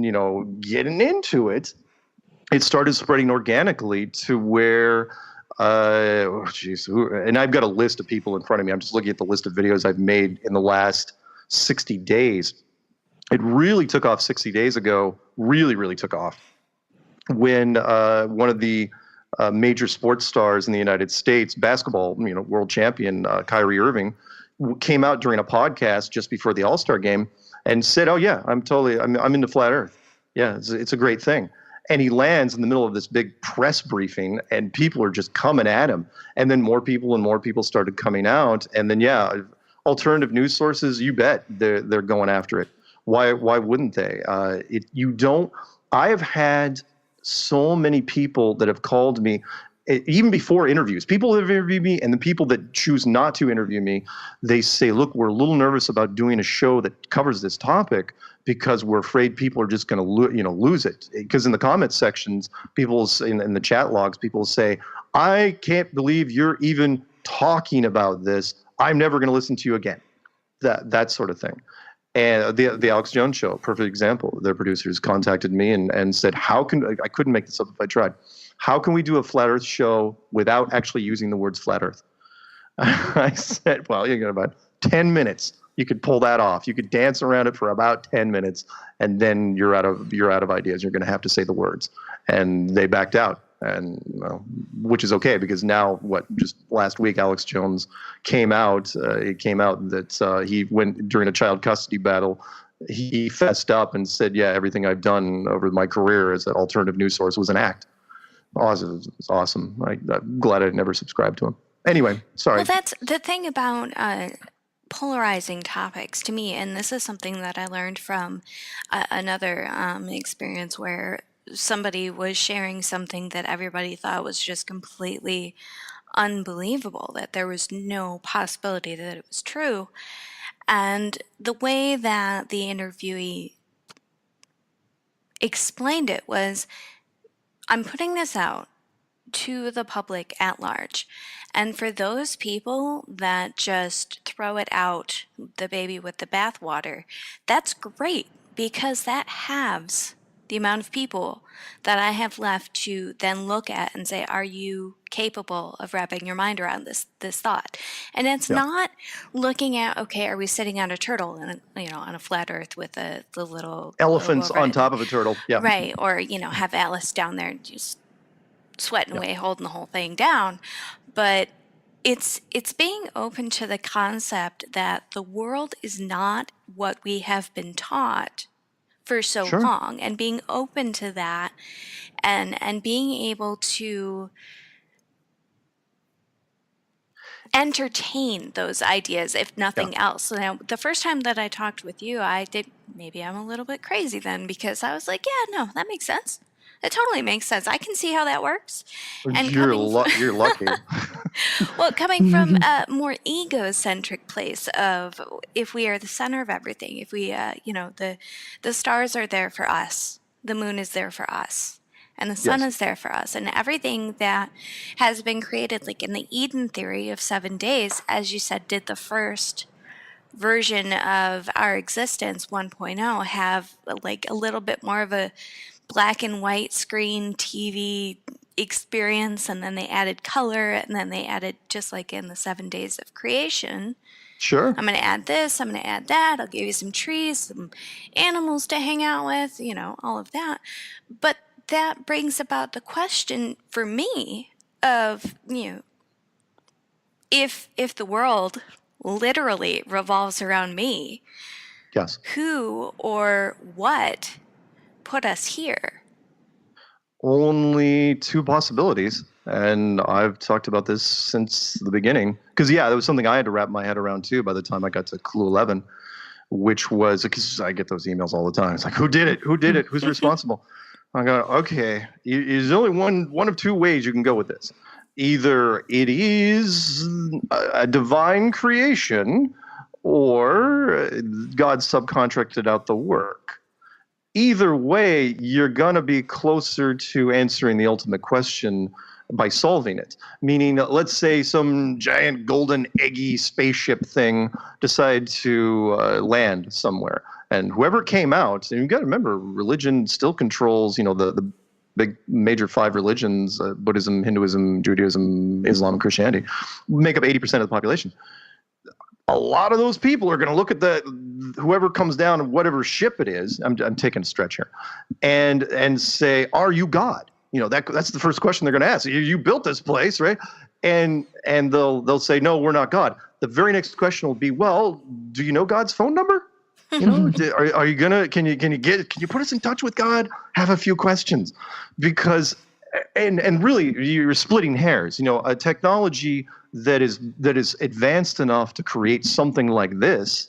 getting into it, it started spreading organically to where, and I've got a list of people in front of me. I'm just looking at the list of videos I've made in the last 60 days. It really took off 60 days ago, really took off, when one of the major sports stars in the United States, basketball, world champion, Kyrie Irving, came out during a podcast just before the All-Star game and said, "Oh yeah, I'm into flat Earth. Yeah, it's a great thing." And he lands in the middle of this big press briefing, and people are just coming at him. And then more people started coming out. And then, alternative news sources, you bet they're going after it. Why wouldn't they? I have had so many people that have called me, even before interviews. People that have interviewed me, and the people that choose not to interview me, they say, "Look, we're a little nervous about doing a show that covers this topic because we're afraid people are just going to lose it." Because in the comment sections, people in the chat logs, people say, "I can't believe you're even talking about this. I'm never going to listen to you again." That sort of thing. And the Alex Jones show, perfect example. Their producers contacted me and said, I couldn't make this up if I tried. How can we do a flat Earth show without actually using the words flat Earth? I said, well, you got about 10 minutes. You could pull that off. You could dance around it for about 10 minutes, and then you're out of ideas. You're going to have to say the words. And they backed out, and which is okay, because now, just last week, Alex Jones came out. It came out that he went during a child custody battle. He fessed up and said, "Yeah, everything I've done over my career as an alternative news source was an act." Awesome. It's awesome. I'm glad I never subscribed to him. Anyway, sorry. Well, that's the thing about polarizing topics to me, and this is something that I learned from another experience where somebody was sharing something that everybody thought was just completely unbelievable, that there was no possibility that it was true. And the way that the interviewee explained it was, "I'm putting this out to the public at large. And for those people that just throw it out, the baby with the bathwater, that's great, because that halves the amount of people that I have left to then look at and say, are you capable of wrapping your mind around this thought?" And it's not looking at, okay, are we sitting on a turtle and on a flat Earth with the little elephants on top of a turtle, right? Or have Alice down there just sweating away, holding the whole thing down. But it's being open to the concept that the world is not what we have been taught for so long, and being open to that, and being able to entertain those ideas, if nothing else. So now, the first time that I talked with you, maybe I'm a little bit crazy then, because I was like, yeah, no, that makes sense. It totally makes sense. I can see how that works. And you're lucky. Well, coming from a more egocentric place of, if we are the center of everything, if we, the stars are there for us, the moon is there for us, and the sun is there for us, and everything that has been created, like in the Eden theory of 7 days, as you said, did the first version of our existence 1.0 have like a little bit more of a black and white screen TV experience, and then they added color, and then they added, just like in the 7 days of creation, Sure. I'm going to add this, I'm going to add that, I'll give you some trees, some animals to hang out with, all of that. But that brings about the question for me of, if the world literally revolves around me, Yes. who or what put us here? Only two possibilities. And I've talked about this since the beginning. Because, that was something I had to wrap my head around, too, by the time I got to Clue 11, which was, because I get those emails all the time. It's like, who did it? Who did it? Who's responsible? I go, okay, there's only one of two ways you can go with this. Either it is a divine creation, or God subcontracted out the work. Either way, you're going to be closer to answering the ultimate question by solving it. Meaning, let's say some giant golden eggy spaceship thing decided to land somewhere. And whoever came out, and you've got to remember, religion still controls, the big major five religions, Buddhism, Hinduism, Judaism, Islam, and Christianity, make up 80% of the population. A lot of those people are going to look at whoever comes down in whatever ship it is. I'm taking a stretch here, and say, "Are you God?" That's the first question they're going to ask. You built this place, right? And they'll say, "No, we're not God." The very next question will be, "Well, do you know God's phone number? Are you gonna? Can you put us in touch with God? Have a few questions, because." And really, you're splitting hairs. A technology that is advanced enough to create something like this,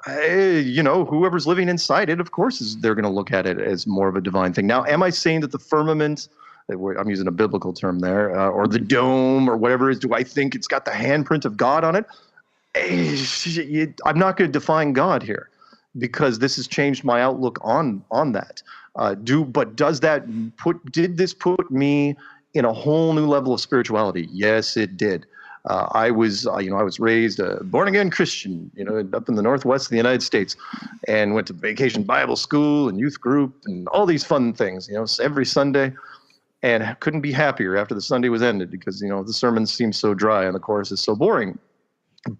whoever's living inside it, of course, they're going to look at it as more of a divine thing. Now, am I saying that the firmament, I'm using a biblical term there, or the dome or whatever it is, do I think it's got the handprint of God on it? I'm not going to define God here, because this has changed my outlook on that. Did this put me in a whole new level of spirituality? Yes, it did. I was raised a born again Christian, up in the Northwest of the United States, and went to vacation Bible school and youth group and all these fun things, every Sunday, and couldn't be happier after the Sunday was ended, because, the sermons seem so dry and the chorus is so boring.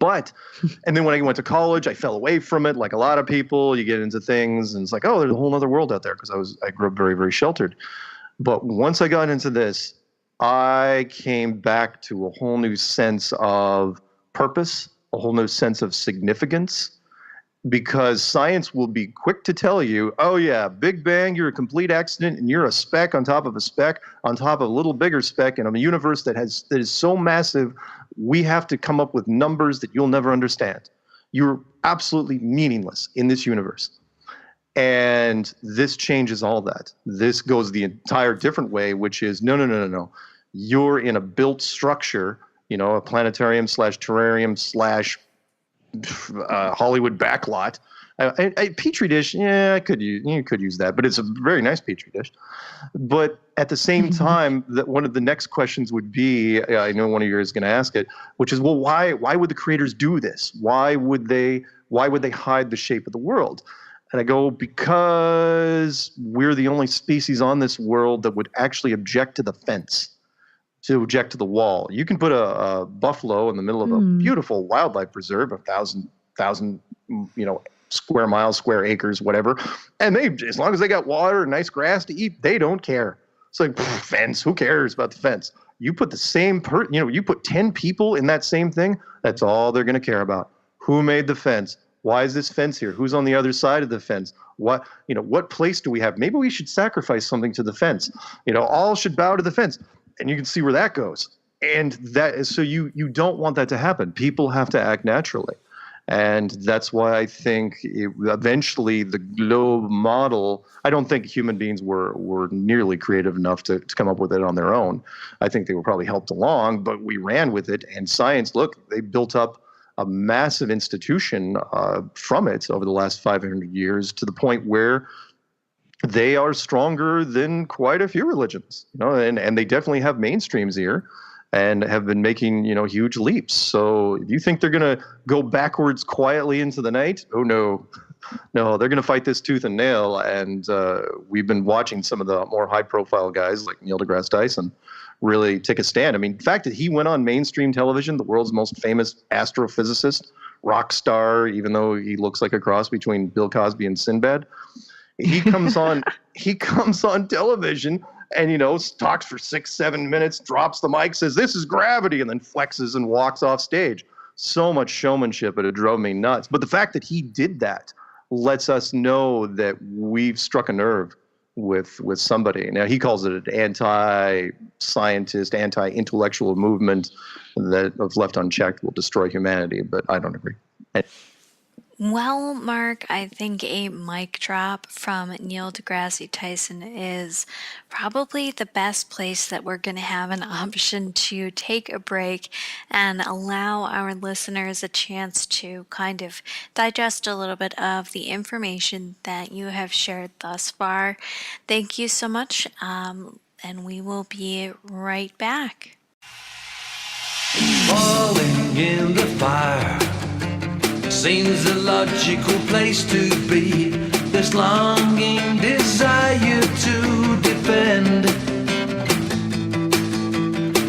And then when I went to college, I fell away from it. Like a lot of people, you get into things and it's like, oh, there's a whole other world out there, because I grew up very, very sheltered. But once I got into this, I came back to a whole new sense of purpose, a whole new sense of significance, because science will be quick to tell you, oh yeah, Big Bang, you're a complete accident, and you're a speck on top of a speck on top of a little bigger speck in a universe that is so massive, we have to come up with numbers that you'll never understand. You're absolutely meaningless in this universe. And this changes all that. This goes the entire different way, which is, no. You're in a built structure, a planetarium / terrarium / Hollywood backlot. A petri dish, you could use that, but it's a very nice petri dish. But at the same time, that one of the next questions would be, I know one of you is going to ask it, which is, well, why would the creators do this? Why would they hide the shape of the world? And I go, because we're the only species on this world that would actually object to the fence, to object to the wall. You can put a buffalo in the middle of a beautiful wildlife preserve, 1,000 square miles, square acres, whatever, and they, as long as they got water and nice grass to eat, they don't care. It's like, fence, who cares about the fence? You put the same you put 10 people in that same thing, that's all they're going to care about. Who made the fence? Why is this fence here? Who's on the other side of the fence? What place do we have? Maybe we should sacrifice something to the fence. All should bow to the fence. And you can see where that goes. And that is, so you don't want that to happen. People have to act naturally. And that's why I think eventually the globe model, I don't think human beings were nearly creative enough to come up with it on their own. I think they were probably helped along, but we ran with it. And science, look, they built up a massive institution from it over the last 500 years, to the point where they are stronger than quite a few religions, and they definitely have mainstreams here and have been making, huge leaps. So if you think they're going to go backwards quietly into the night, oh no, No, they're going to fight this tooth and nail. And we've been watching some of the more high-profile guys like Neil deGrasse Tyson really take a stand. I mean, the fact that he went on mainstream television, the world's most famous astrophysicist, rock star, even though he looks like a cross between Bill Cosby and Sinbad, he comes on television and, you know, talks for 6-7 minutes, drops the mic, says, "This is gravity," and then flexes and walks off stage. So much showmanship, it drove me nuts. But the fact that he did that lets us know that we've struck a nerve with somebody. Now, he calls it an anti-scientist, anti-intellectual movement that, if left unchecked, will destroy humanity, but I don't agree. Well, Mark, I think a mic drop from Neil deGrasse Tyson is probably the best place that we're going to have an option to take a break and allow our listeners a chance to kind of digest a little bit of the information that you have shared thus far. Thank you so much, and we will be right back. Falling in the fire seems a logical place to be. This longing desire to defend,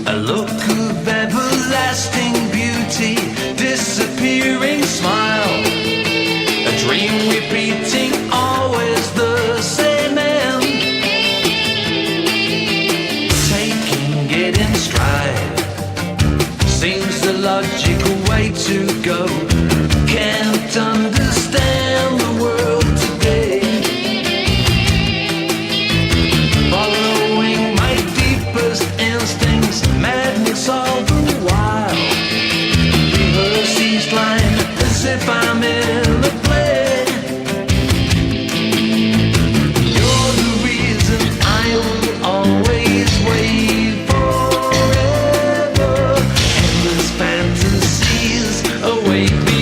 a look of everlasting beauty, disappearing smile, a dream repeating always the same end, taking it in stride seems the logical way to go. Can't understand the world today, following my deepest instincts, madness all the while, rehearse each line as if I'm in a play. You're the reason I will always wait forever, endless fantasies await me.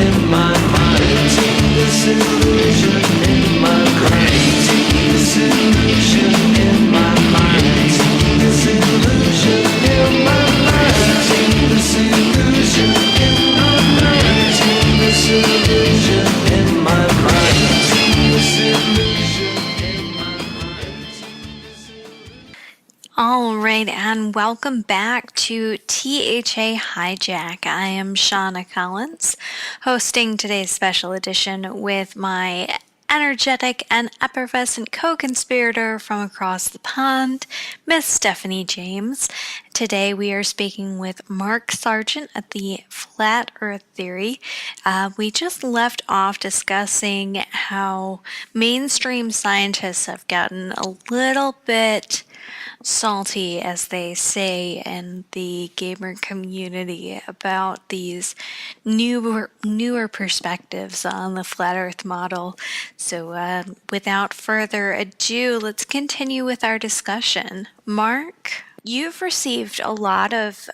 in my mind. Creating this illusion in my mind. Creating this illusion in my mind. Creating this illusion in my mind. Creating this illusion in my mind. Creating this illusion in my mind. Creating this illusion in my mind. All right, and welcome back to THA-HIJAC. I am Shauna Collins, hosting today's special edition with my energetic and effervescent co-conspirator from across the pond, Miss Stefanie James. Today we are speaking with Mark Sargent at the Flat Earth Theory. We just left off discussing how mainstream scientists have gotten a little bit salty, as they say in the gamer community, about these newer perspectives on the flat earth model. So without further ado, let's continue with our discussion. Mark, you've received a lot of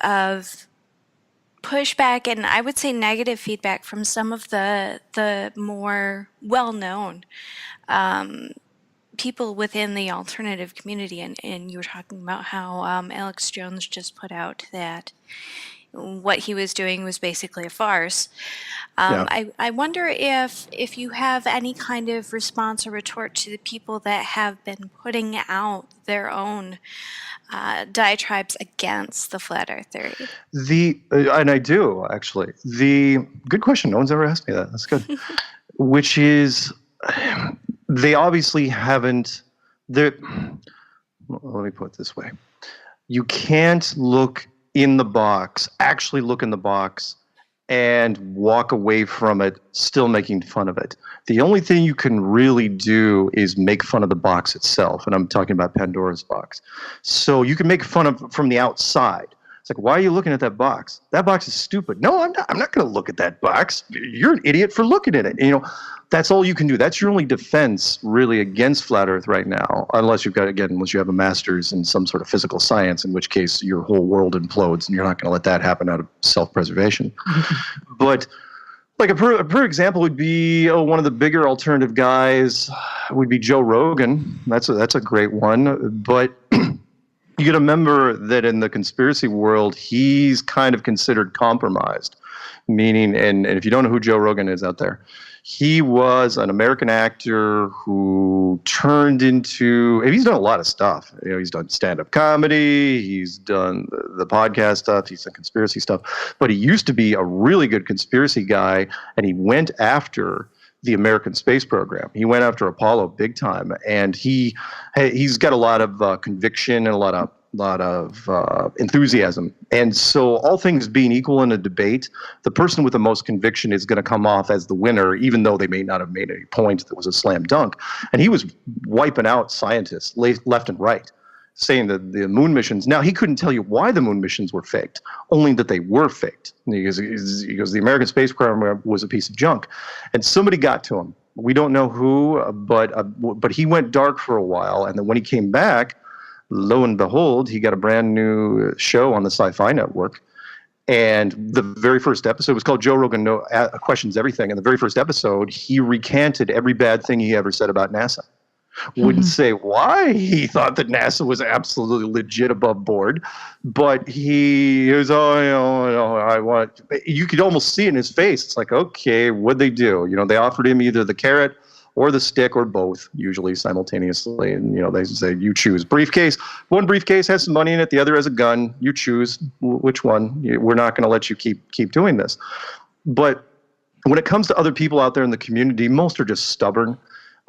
pushback and I would say negative feedback from some of the more well-known people within the alternative community, and you were talking about how Alex Jones just put out that what he was doing was basically a farce. I wonder if you have any kind of response or retort to the people that have been putting out their own diatribes against the flat earth theory. And I do, actually. Good question. No one's ever asked me that. That's good. Which is, they obviously haven't. Let me put it this way: you can't look in the box, actually look in the box, and walk away from it still making fun of it. The only thing you can really do is make fun of the box itself, and I'm talking about Pandora's box. So you can make fun of from the outside. It's like, why are you looking at that box? That box is stupid. No, I'm not. I'm not going to look at that box. You're an idiot for looking at it. And, that's all you can do. That's your only defense, really, against flat Earth right now. Unless you have a master's in some sort of physical science, in which case your whole world implodes, and you're not going to let that happen out of self-preservation. But like a per example would be one of the bigger alternative guys would be Joe Rogan. That's a great one, but. You got to remember that in the conspiracy world, he's kind of considered compromised, meaning, and if you don't know who Joe Rogan is out there, he was an American actor who turned into, and he's done a lot of stuff. He's done stand-up comedy, he's done the podcast stuff, he's done conspiracy stuff, but he used to be a really good conspiracy guy, and he went after the American space program. He went after Apollo big time, and he's got a lot of conviction and a lot of enthusiasm. And so, all things being equal in a debate, the person with the most conviction is going to come off as the winner, even though they may not have made any point that was a slam dunk. And he was wiping out scientists left and right, saying that the moon missions, now he couldn't tell you why the moon missions were faked, only that they were faked. Because the American space program was a piece of junk. And somebody got to him. We don't know who, but he went dark for a while. And then when he came back, lo and behold, he got a brand new show on the Sci-Fi Network. And the very first episode was called Joe Rogan Questions Everything. And the very first episode, he recanted every bad thing he ever said about NASA. Wouldn't say why he thought that NASA was absolutely legit above board, but he was, I want. You could almost see it in his face. It's like, okay, what'd they do? They offered him either the carrot or the stick or both, usually simultaneously. And, they say, you choose. Briefcase. One briefcase has some money in it. The other has a gun. You choose which one. We're not going to let you keep doing this. But when it comes to other people out there in the community, most are just stubborn.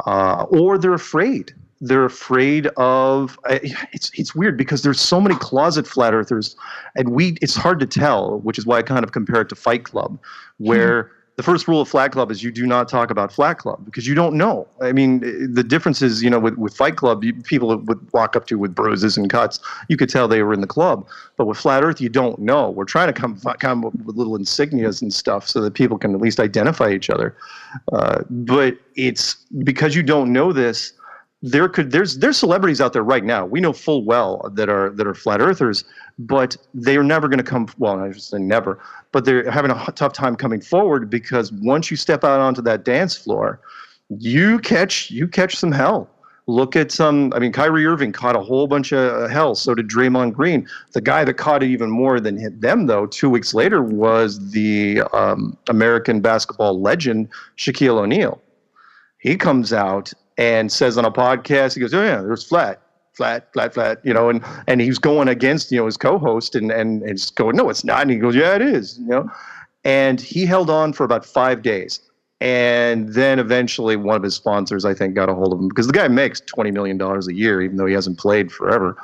Or they're afraid. They're afraid of. It's weird because there's so many closet flat earthers, and it's hard to tell. Which is why I kind of compare it to Fight Club, where the first rule of Flat Club is you do not talk about Flat Club because you don't know. I mean, the difference is, with Fight Club, people would walk up to with bruises and cuts. You could tell they were in the club. But with Flat Earth, you don't know. We're trying to come up with little insignias and stuff so that people can at least identify each other. But it's because you don't know this, there's celebrities out there right now we know full well that are flat earthers, but they are never going to come. Well, I should say never, but they're having a tough time coming forward because once you step out onto that dance floor, you catch some hell. Look at Kyrie Irving caught a whole bunch of hell. So did Draymond Green. The guy that caught it even more than them, though, 2 weeks later was the American basketball legend Shaquille O'Neal. He comes out and says on a podcast, he goes, "Oh yeah, there's flat, and he's going against his co-host and just going, "No, it's not," and he goes, "Yeah, it is," and he held on for about 5 days. And then eventually one of his sponsors, I think, got a hold of him because the guy makes $20 million a year, even though he hasn't played forever,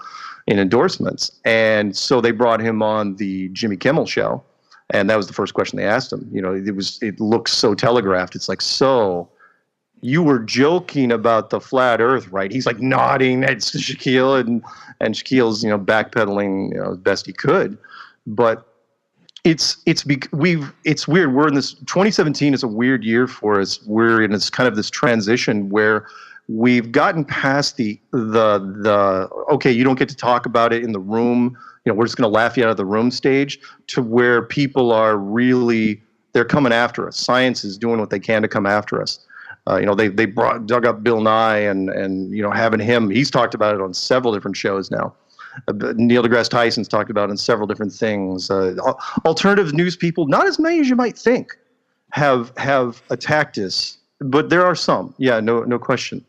in endorsements. And so they brought him on the Jimmy Kimmel show. And that was the first question they asked him. It looks so telegraphed. It's like, so you were joking about the flat earth, right? He's like nodding at Shaquille and Shaquille's, backpedaling, as best he could. But it's weird. We're in this 2017 is a weird year for us. We're in this kind of this transition where we've gotten past the okay, you don't get to talk about it in the room. We're just going to laugh you out of the room stage to where people are really, they're coming after us. Science is doing what they can to come after us. They dug up Bill Nye and having him. He's talked about it on several different shows now. Neil deGrasse Tyson's talked about it in several different things. Alternative news people, not as many as you might think, have attacked us, but there are some. Yeah, no question.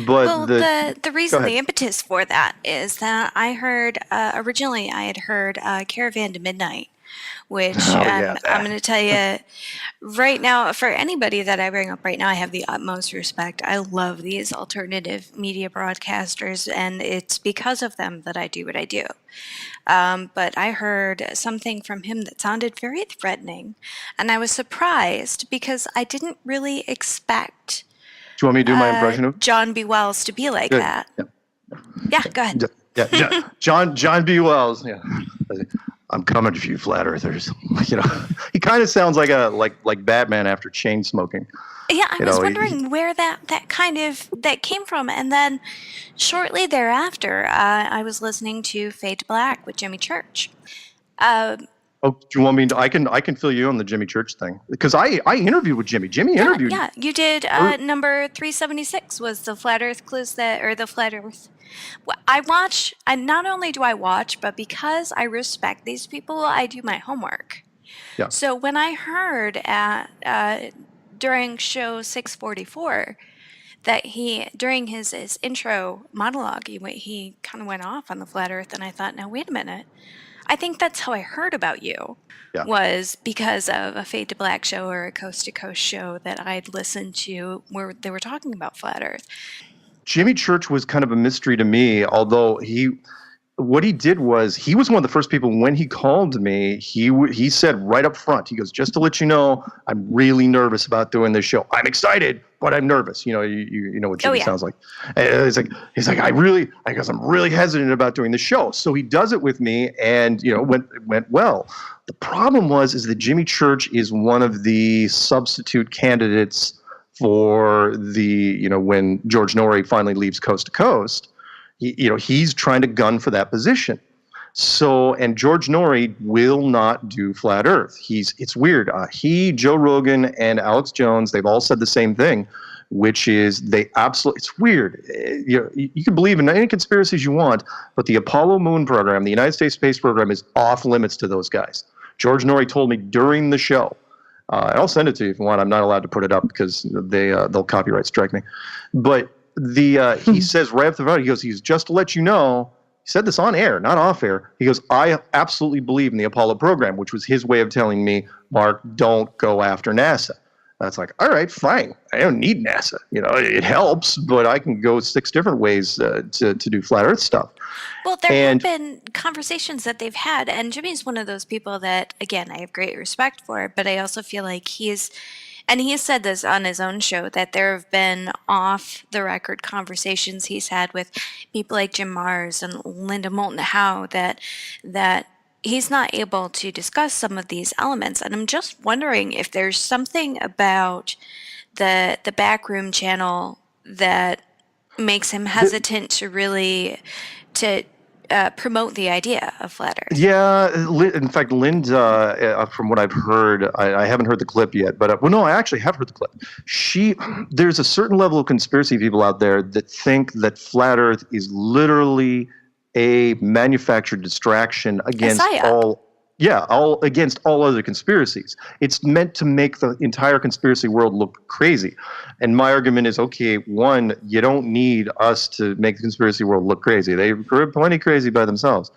But the reason, the impetus for that is that I heard originally I had heard Caravan to Midnight, which I'm going to tell you right now, for anybody that I bring up right now, I have the utmost respect. I love these alternative media broadcasters, and it's because of them that I do what I do. But I heard something from him that sounded very threatening, and I was surprised because I didn't really expect. Do you want me to do my impression of John B. Wells to be like that? Yeah, go ahead. Yeah, John B. Wells. Yeah. I'm coming to you, flat earthers. He kind of sounds like Batman after chain smoking. Yeah, I was wondering where that came from, and then shortly thereafter, I was listening to Fade to Black with Jimmy Church. Do you want me to? I can fill you on the Jimmy Church thing because I interviewed with Jimmy. Jimmy interviewed. Yeah, you did. Number 376 was the flat Earth clues the flat Earth. I watch. And not only do I watch, but because I respect these people, I do my homework. Yeah. So when I heard during show 644 that during his intro monologue he kind of went off on the flat Earth, and I thought, now wait a minute. I think that's how I heard about you, was because of a Fade to Black show or a Coast to Coast show that I'd listened to where they were talking about flat Earth. Jimmy Church was kind of a mystery to me, although what he did was he was one of the first people when he called me, he said right up front, he goes, "Just to let you know, I'm really nervous about doing this show. I'm excited, but I'm nervous." You know what Jimmy sounds like. And he's like, I'm really hesitant about doing the show. So he does it with me, and went well. The problem is that Jimmy Church is one of the substitute candidates for the when George Norrie finally leaves Coast to Coast. He's trying to gun for that position. So, and George Norrie will not do flat Earth. It's weird. Joe Rogan and Alex Jones, they've all said the same thing, which is it's weird. You can believe in any conspiracies you want, but the Apollo moon program, the United States space program, is off limits to those guys. George Norrie told me during the show, I'll send it to you if you want. I'm not allowed to put it up because they'll copyright strike me. But he says right off the bat, he goes, just to let you know, he said this on air, not off air. He goes, I absolutely believe in the Apollo program, which was his way of telling me, Mark, don't go after NASA. That's like, all right, fine. I don't need NASA. It helps, but I can go 6 different ways to do flat Earth stuff. Well, there have been conversations that they've had, and Jimmy's one of those people that, again, I have great respect for, but I also feel like he has said this on his own show, that there have been off-the-record conversations he's had with people like Jim Mars and Linda Moulton Howe that he's not able to discuss some of these elements. And I'm just wondering if there's something about the Backroom channel that makes him hesitant to really promote the idea of flat Earth. Yeah, in fact, Linda, from what I've heard, I haven't heard the clip yet, but well, no, I actually have heard the clip. There's a certain level of conspiracy people out there that think that flat Earth is literally a manufactured distraction against against all other conspiracies. It's meant to make the entire conspiracy world look crazy. And my argument is, okay, one, you don't need us to make the conspiracy world look crazy. They're plenty crazy by themselves.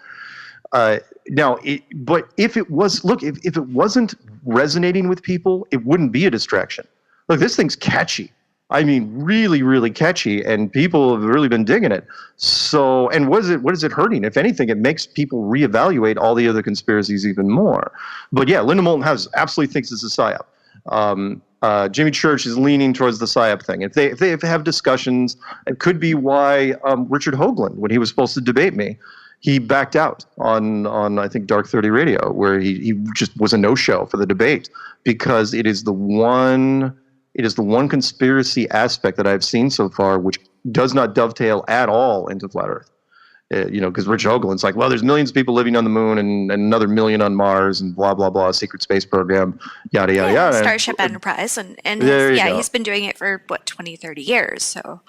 But if it was, if it wasn't resonating with people, it wouldn't be a distraction. Look, this thing's catchy. I mean, really, really catchy, and people have really been digging it. So, and what is it hurting? If anything, it makes people reevaluate all the other conspiracies even more. But yeah, Linda Moulton absolutely thinks it's a psyop. Jimmy Church is leaning towards the psyop thing. If they have discussions, it could be why Richard Hoagland, when he was supposed to debate me, he backed out on I think Dark 30 Radio, where he just was a no-show for the debate, because it is the one conspiracy aspect that I've seen so far which does not dovetail at all into flat Earth. Because Rich Hoagland's like, well, there's millions of people living on the moon and another million on Mars and blah, blah, blah, secret space program, yada, yada, yada. Starship Enterprise. And he's been doing it for, 20, 30 years. So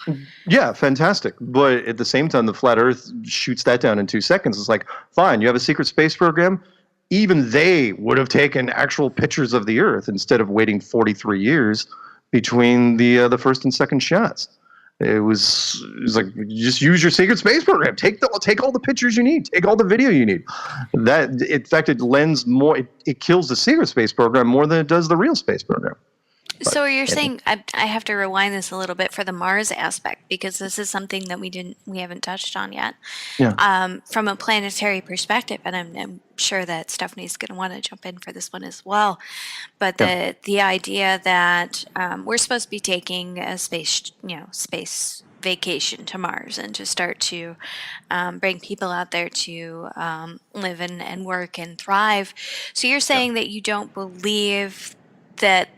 yeah, fantastic. But at the same time, the flat Earth shoots that down in 2 seconds. It's like, fine, you have a secret space program. Even they would have taken actual pictures of the Earth instead of waiting 43 years between the first and second shots. It was like, just use your secret space program. Take all the pictures you need. Take all the video you need. That, in fact, it lends more. It kills the secret space program more than it does the real space program. So you're saying, I have to rewind this a little bit for the Mars aspect, because this is something that we haven't touched on yet. Yeah. From a planetary perspective, and I'm sure that Stephanie's going to want to jump in for this one as well. But the idea that we're supposed to be taking a space vacation to Mars and to start to bring people out there to live and work and thrive. So you're saying that you don't believe that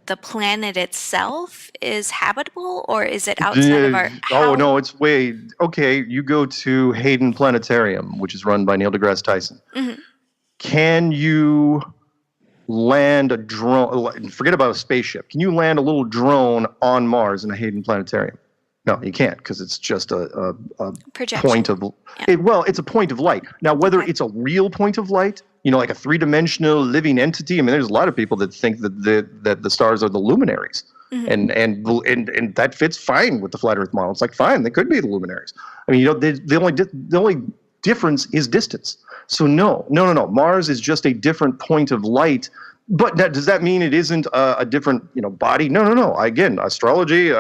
the planet itself is habitable, or is it outside of our... no, it's way... Okay, you go to Hayden Planetarium, which is run by Neil deGrasse Tyson. Mm-hmm. Can you land a drone... Forget about a spaceship. Can you land a little drone on Mars in a Hayden Planetarium? No, you can't, because it's just a point of... it's a point of light. Now, whether it's a real point of light, like a three-dimensional living entity. I mean, there's a lot of people that think that the stars are the luminaries, mm-hmm. and that fits fine with the flat Earth model. It's like, fine, they could be the luminaries. I mean, the only difference is distance. So no. Mars is just a different point of light. But does that mean it isn't a different body? No. Again, astrology,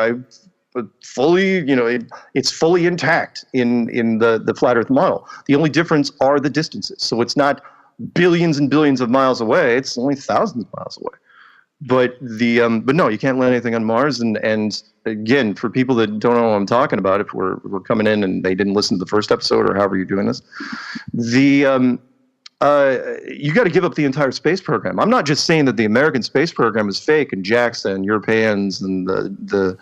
fully, it's fully intact in the flat Earth model. The only difference are the distances. So it's not billions and billions of miles away. It's only thousands of miles away. But but no, you can't land anything on Mars. And again, for people that don't know what I'm talking about, if we're coming in and they didn't listen to the first episode or however you're doing this, you got to give up the entire space program. I'm not just saying that the American space program is fake and JAXA and Europeans and the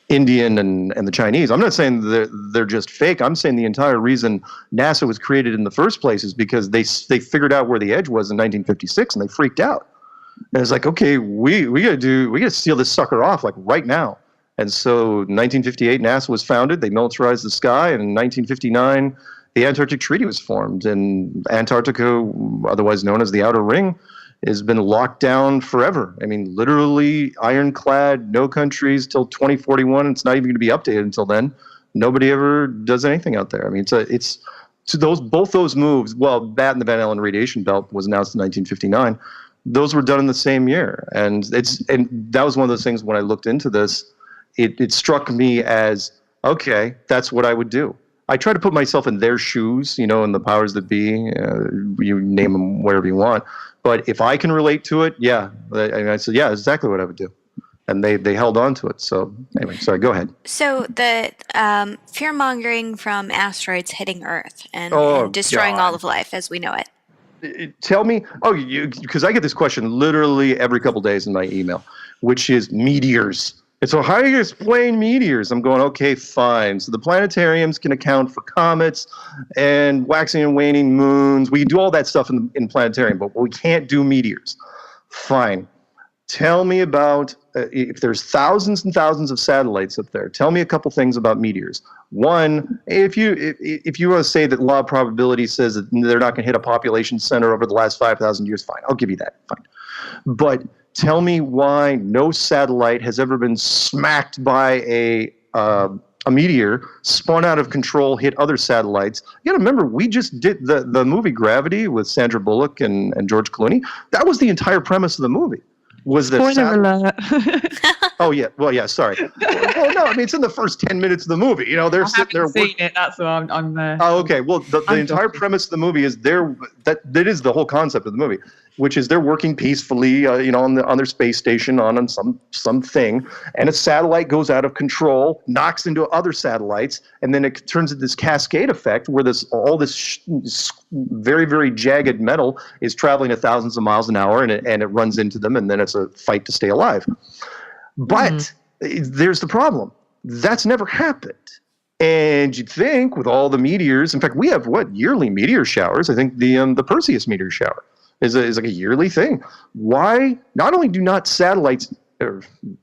Indian and the Chinese. I'm not saying they're just fake. I'm saying the entire reason NASA was created in the first place is because they figured out where the edge was in 1956 and they freaked out. And it's like, okay, we gotta seal this sucker off like right now. And so 1958 NASA was founded. They militarized the sky, and in 1959 the Antarctic Treaty was formed, and Antarctica, otherwise known as the Outer Ring, has been locked down forever. I mean, literally ironclad, no countries till 2041. It's not even going to be updated until then. Nobody ever does anything out there. I mean, it's both those moves. Well, that and the Van Allen radiation belt was announced in 1959. Those were done in the same year, and that was one of those things when I looked into this. It struck me as, okay, that's what I would do. I try to put myself in their shoes, and the powers that be. You name them wherever you want. But if I can relate to it, yeah. I said, yeah, exactly what I would do. And they held on to it. So anyway, sorry, go ahead. So the fear-mongering from asteroids hitting Earth and destroying all of life as we know it. Tell me, because I get this question literally every couple days in my email, which is meteors. And so how do you explain meteors? I'm going, okay, fine. So the planetariums can account for comets and waxing and waning moons. We can do all that stuff in planetarium, but we can't do meteors. Fine. Tell me about, if there's thousands and thousands of satellites up there, tell me a couple things about meteors. One, if you want to say that law of probability says that they're not going to hit a population center over the last 5,000 years, fine. I'll give you that. Fine. But tell me why no satellite has ever been smacked by a meteor, spun out of control, hit other satellites. You got to remember, we just did the movie Gravity with Sandra Bullock and George Clooney. That was the entire premise of the movie. Was that spoiler alert? Oh yeah, well yeah, sorry. Well, no, I mean it's in the first 10 minutes of the movie. You know, they're sitting there. Seen it. That's what I'm. Oh, okay. Well, the entire premise of the movie is that is the whole concept of the movie, which is they're working peacefully, on their space station on something, and a satellite goes out of control, knocks into other satellites, and then it turns into this cascade effect where all this very, very jagged metal is traveling at thousands of miles an hour, and it runs into them, and then it's a fight to stay alive. But there's the problem. That's never happened. And you'd think with all the meteors, in fact, we have yearly meteor showers. I think the Perseus meteor shower is like a yearly thing. Why? Not only do not satellites,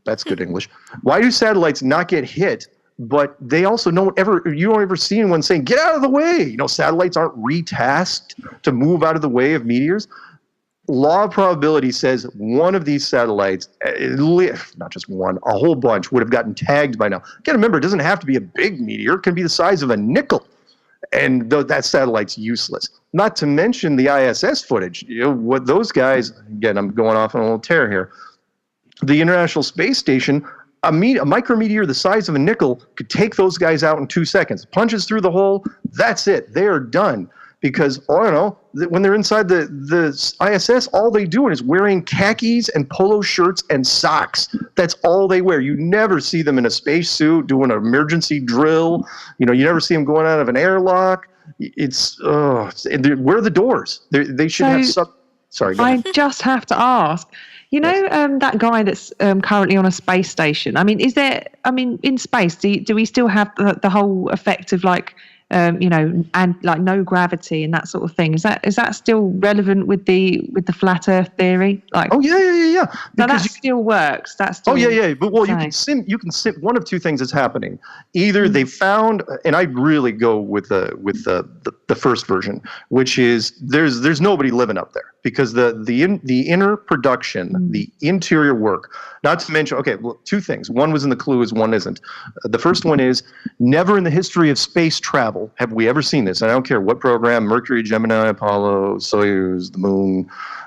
that's good English. Why do satellites not get hit? But they also you don't ever see anyone saying, "Get out of the way." Satellites aren't retasked to move out of the way of meteors. Law of probability says one of these satellites, not just one, a whole bunch, would have gotten tagged by now. You got to remember, it doesn't have to be a big meteor. It can be the size of a nickel. And that satellite's useless. Not to mention the ISS footage. What those guys, again, I'm going off on a little tear here. The International Space Station, a micrometeor the size of a nickel could take those guys out in 2 seconds. Punches through the hole, that's it. They are done. Because, when they're inside the ISS, all they do is wearing khakis and polo shirts and socks. That's all they wear. You never see them in a spacesuit doing an emergency drill. You never see them going out of an airlock. Where are the doors? They should have some. Sorry. I just have to ask. That guy that's currently on a space station. I mean, in space, do we still have the whole effect of and like no gravity and that sort of thing? Is that still relevant with the flat Earth theory? Yeah. So that still works. That's still But you can sim one of two things that's happening. Either they found, and I really go with the first version, which is there's nobody living up there because the inner production, the interior work. Not to mention, two things. One was in the clues, one isn't. The first one is never in the history of space travel have we ever seen this. And I don't care what program, Mercury, Gemini, Apollo, Soyuz, the Moon,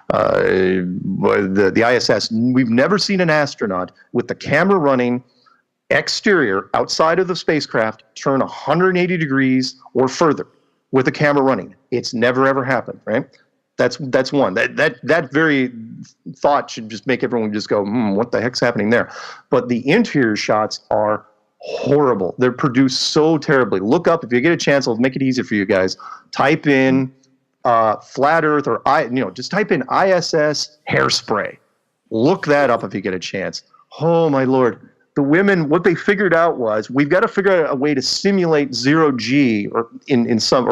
the ISS. We've never seen an astronaut with the camera running exterior outside of the spacecraft turn 180 degrees or further with the camera running. It's never ever happened, right? That's one. That very thought should just make everyone just go, what the heck's happening there? But the interior shots are horrible. They're produced so terribly. Look up, if you get a chance, I'll make it easy for you guys. Type in flat Earth or just type in ISS hairspray. Look that up if you get a chance. Oh my Lord. The women, what they figured out was we've got to figure out a way to simulate zero G or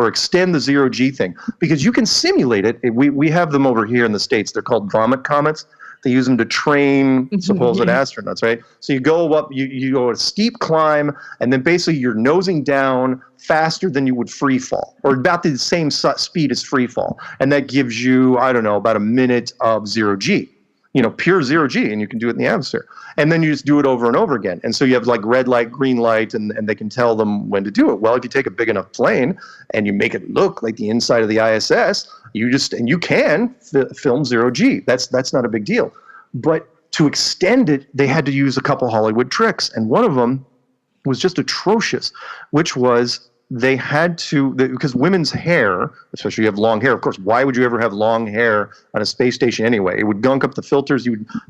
extend the zero G thing, because you can simulate it. We have them over here in the States. They're called vomit comets. They use them to train supposed astronauts, right? So you go up, you go a steep climb, and then basically you're nosing down faster than you would free fall, or about the same speed as free fall, and that gives you about a minute of zero G. Pure zero G, and you can do it in the atmosphere. And then you just do it over and over again. And so you have like red light, green light, and they can tell them when to do it. Well, if you take a big enough plane and you make it look like the inside of the ISS, you can film zero G. That's not a big deal. But to extend it, they had to use a couple Hollywood tricks. And one of them was just atrocious, which was they had to, because women's hair, especially if you have long hair, of course, why would you ever have long hair on a space station anyway? It would gunk up the filters.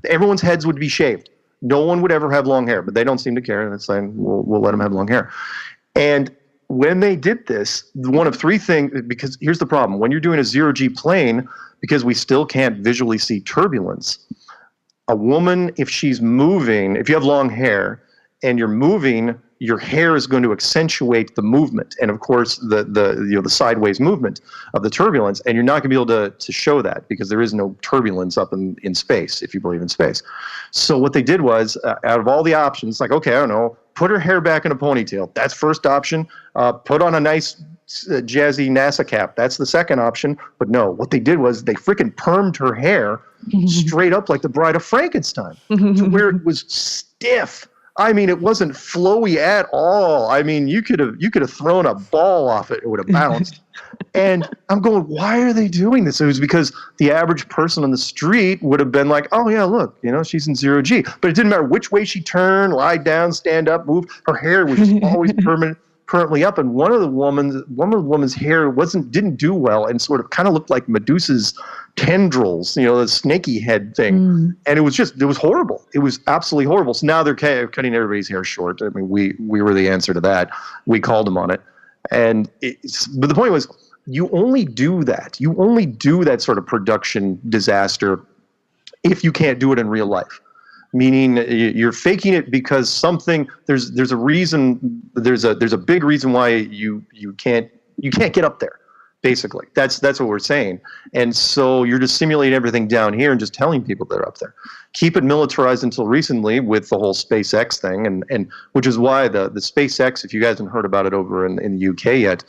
Everyone's heads would be shaved. No one would ever have long hair, but they don't seem to care. It's like, we'll let them have long hair. And when they did this, one of three things, because here's the problem. When you're doing a zero G plane, because we still can't visually see turbulence, a woman, if she's moving, if you have long hair and you're moving, your hair is going to accentuate the movement, and of course the sideways movement of the turbulence, and you're not going to be able to show that because there is no turbulence up in space, if you believe in space. So what they did was, out of all the options, like, okay, I don't know, put her hair back in a ponytail. That's first option. Put on a nice jazzy NASA cap. That's the second option. But no, what they did was they freaking permed her hair straight up like the Bride of Frankenstein, to where it was stiff. I mean, it wasn't flowy at all. I mean, you could have thrown a ball off it would have bounced. And I'm going, why are they doing this? It was because the average person on the street would have been like, oh yeah, look, she's in 0G. But it didn't matter which way she turned, lie down, stand up, move. Her hair was just always permanently up. And one of the woman's hair didn't do well, and sort of kind of looked like Medusa's tendrils, the snaky head thing. And it was horrible. It was absolutely horrible. So now they're cutting everybody's hair short. I mean, we were the answer to that. We called them on it. But the point was, you only do that sort of production disaster if you can't do it in real life. Meaning you're faking it because there's a reason, there's a big reason why you can't get up there. Basically, that's what we're saying. And so you're just simulating everything down here and just telling people they're up there. Keep it militarized until recently with the whole SpaceX thing, and which is why the SpaceX, if you guys haven't heard about it over in the UK yet,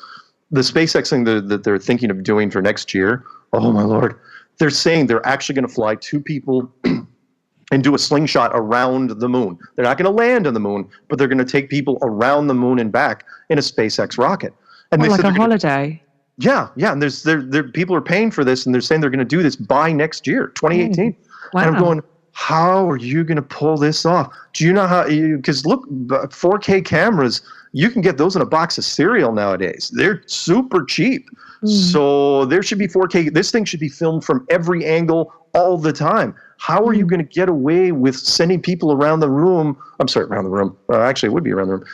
the SpaceX thing that they're thinking of doing for next year, oh my Lord, they're saying they're actually going to fly 2 people and do a slingshot around the moon. They're not going to land on the moon, but they're going to take people around the moon and back in a SpaceX rocket. And like a holiday. Yeah, and there's people are paying for this, and they're saying they're going to do this by next year, 2018. Wow. And I'm going, how are you going to pull this off? Do you know how? Because look, 4K cameras, you can get those in a box of cereal nowadays. They're super cheap. So there should be 4K. This thing should be filmed from every angle all the time. How are you going to get away with sending people around the room? I'm sorry, around the room. Actually, it would be around the room.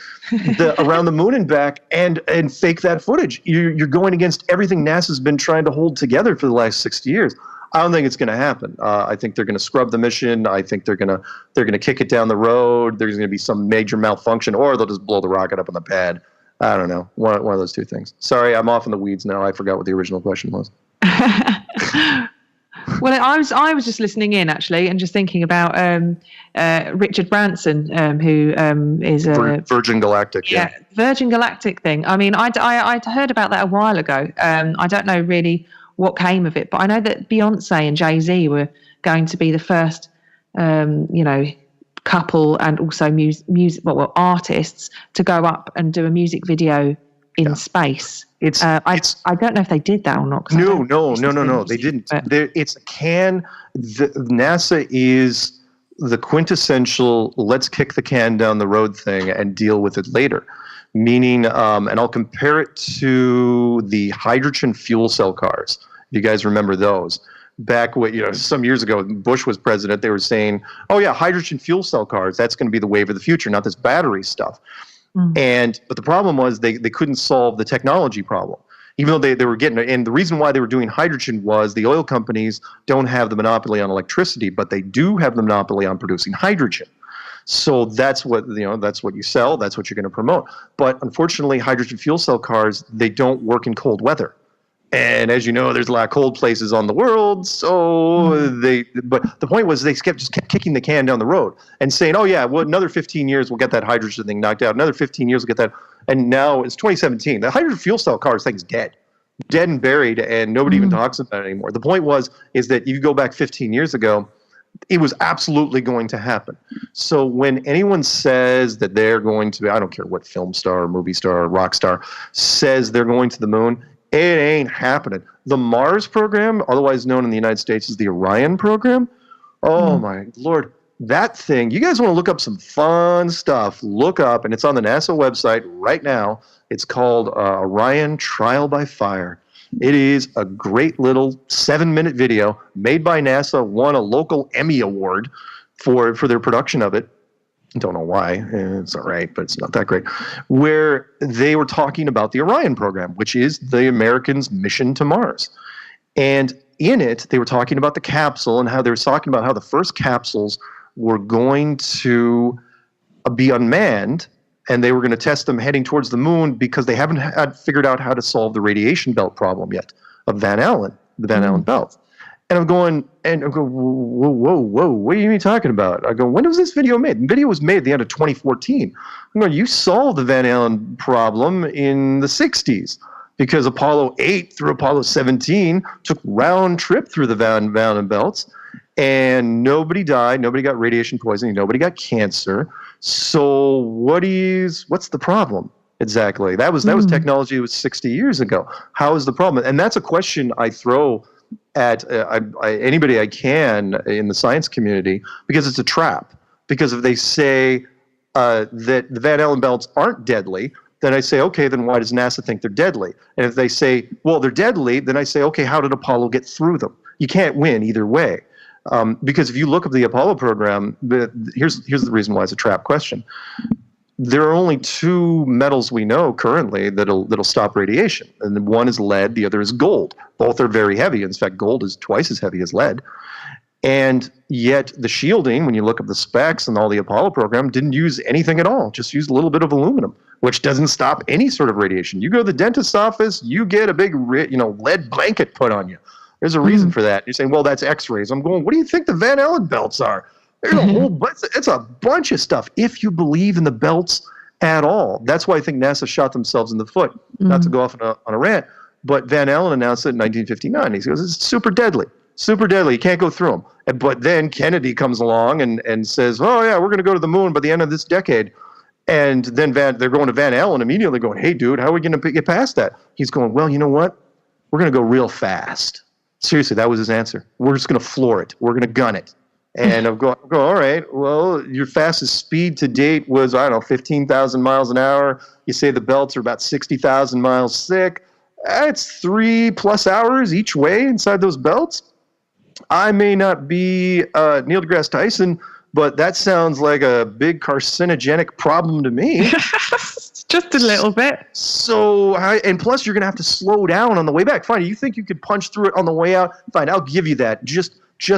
Around the moon and back, and fake that footage. You're going against everything NASA's been trying to hold together for the last 60 years. I don't think it's going to happen. I think they're going to scrub the mission. I think they're going to kick it down the road. There's going to be some major malfunction, or they'll just blow the rocket up on the pad. I don't know. One of those two things. Sorry, I'm off in the weeds now. I forgot what the original question was. Well, I was just listening in actually, and just thinking about Richard Branson, who is a Virgin Galactic. Yeah, Virgin Galactic thing. I mean, I'd heard about that a while ago. I don't know really what came of it, but I know that Beyonce and Jay-Z were going to be the first, couple and also artists to go up and do a music video in space. I don't know if they did that or not. No, they didn't. NASA is the quintessential let's kick the can down the road thing and deal with it later. Meaning, and I'll compare it to the hydrogen fuel cell cars. If you guys remember those. Back some years ago, Bush was president, they were saying, oh yeah, hydrogen fuel cell cars, that's going to be the wave of the future, not this battery stuff. But the problem was they couldn't solve the technology problem, even though they were getting it. And the reason why they were doing hydrogen was the oil companies don't have the monopoly on electricity, but they do have the monopoly on producing hydrogen. So that's what you sell, that's what you're going to promote. But unfortunately, hydrogen fuel cell cars, they don't work in cold weather. And as you know, there's a lot of cold places on the world. So but the point was they just kept kicking the can down the road and saying, oh yeah, well, another 15 years, we'll get that hydrogen thing knocked out. Another 15 years, we'll get that. And now it's 2017. The hydrogen fuel cell car thing's dead and buried, and nobody even talks about it anymore. The point is that you go back 15 years ago, it was absolutely going to happen. So when anyone says that they're going to, I don't care what film star or movie star or rock star says they're going to the moon, it ain't happening. The Mars program, otherwise known in the United States as the Orion program, oh my Lord, that thing, you guys want to look up some fun stuff, look up, and it's on the NASA website right now. It's called Orion Trial by Fire. It is a great little 7-minute video made by NASA, won a local Emmy Award for their production of it. Don't know why. It's all right, but it's not that great. Where they were talking about the Orion program, which is the Americans' mission to Mars. And in it, they were talking about the capsule and how they were talking about how the first capsules were going to be unmanned, and they were going to test them heading towards the moon because they haven't had figured out how to solve the radiation belt problem yet of Van Allen, the Van Allen belt. And I'm going, whoa, what are you even talking about? I go, when was this video made? The video was made at the end of 2014. I'm going, you solved the Van Allen problem in the 60s because Apollo 8 through Apollo 17 took round trip through the Van Allen belts, and nobody died, nobody got radiation poisoning, nobody got cancer. So what's the problem? Exactly. That was technology that was 60 years ago. How is the problem? And that's a question I throw at anybody I can in the science community, because it's a trap. Because if they say that the Van Allen belts aren't deadly, then I say, okay, then why does NASA think they're deadly? And if they say, well, they're deadly, then I say, okay, how did Apollo get through them? You can't win either way. Because if you look at the Apollo program, here's the reason why it's a trap question. There are only two metals we know currently that'll stop radiation, and one is lead, the other is gold. Both are very heavy. In fact, gold is twice as heavy as lead. And yet the shielding, when you look up the specs and all the Apollo program, didn't use anything at all, just used a little bit of aluminum, which doesn't stop any sort of radiation. You go to the dentist's office, you get a big lead blanket put on you. There's a reason for that. You're saying, well, that's X-rays. I'm going, what do you think the Van Allen belts are? There's a whole it's a bunch of stuff if you believe in the belts at all. That's why I think NASA shot themselves in the foot. Not to go off on a rant, but Van Allen announced it in 1959. He goes, it's super deadly. Super deadly. You can't go through them. But then Kennedy comes along and says, oh, yeah, we're going to go to the moon by the end of this decade. And then they're going to Van Allen immediately going, hey, dude, how are we going to get past that? He's going, well, you know what? We're going to go real fast. Seriously, that was his answer. We're just going to floor it. We're going to gun it. And I'm going, all right, well, your fastest speed to date was, 15,000 miles an hour. You say the belts are about 60,000 miles thick. That's 3+ hours each way inside those belts. I may not be Neil deGrasse Tyson, but that sounds like a big carcinogenic problem to me. Just a little bit. So, and plus you're going to have to slow down on the way back. Fine, you think you could punch through it on the way out? Fine, I'll give you that, just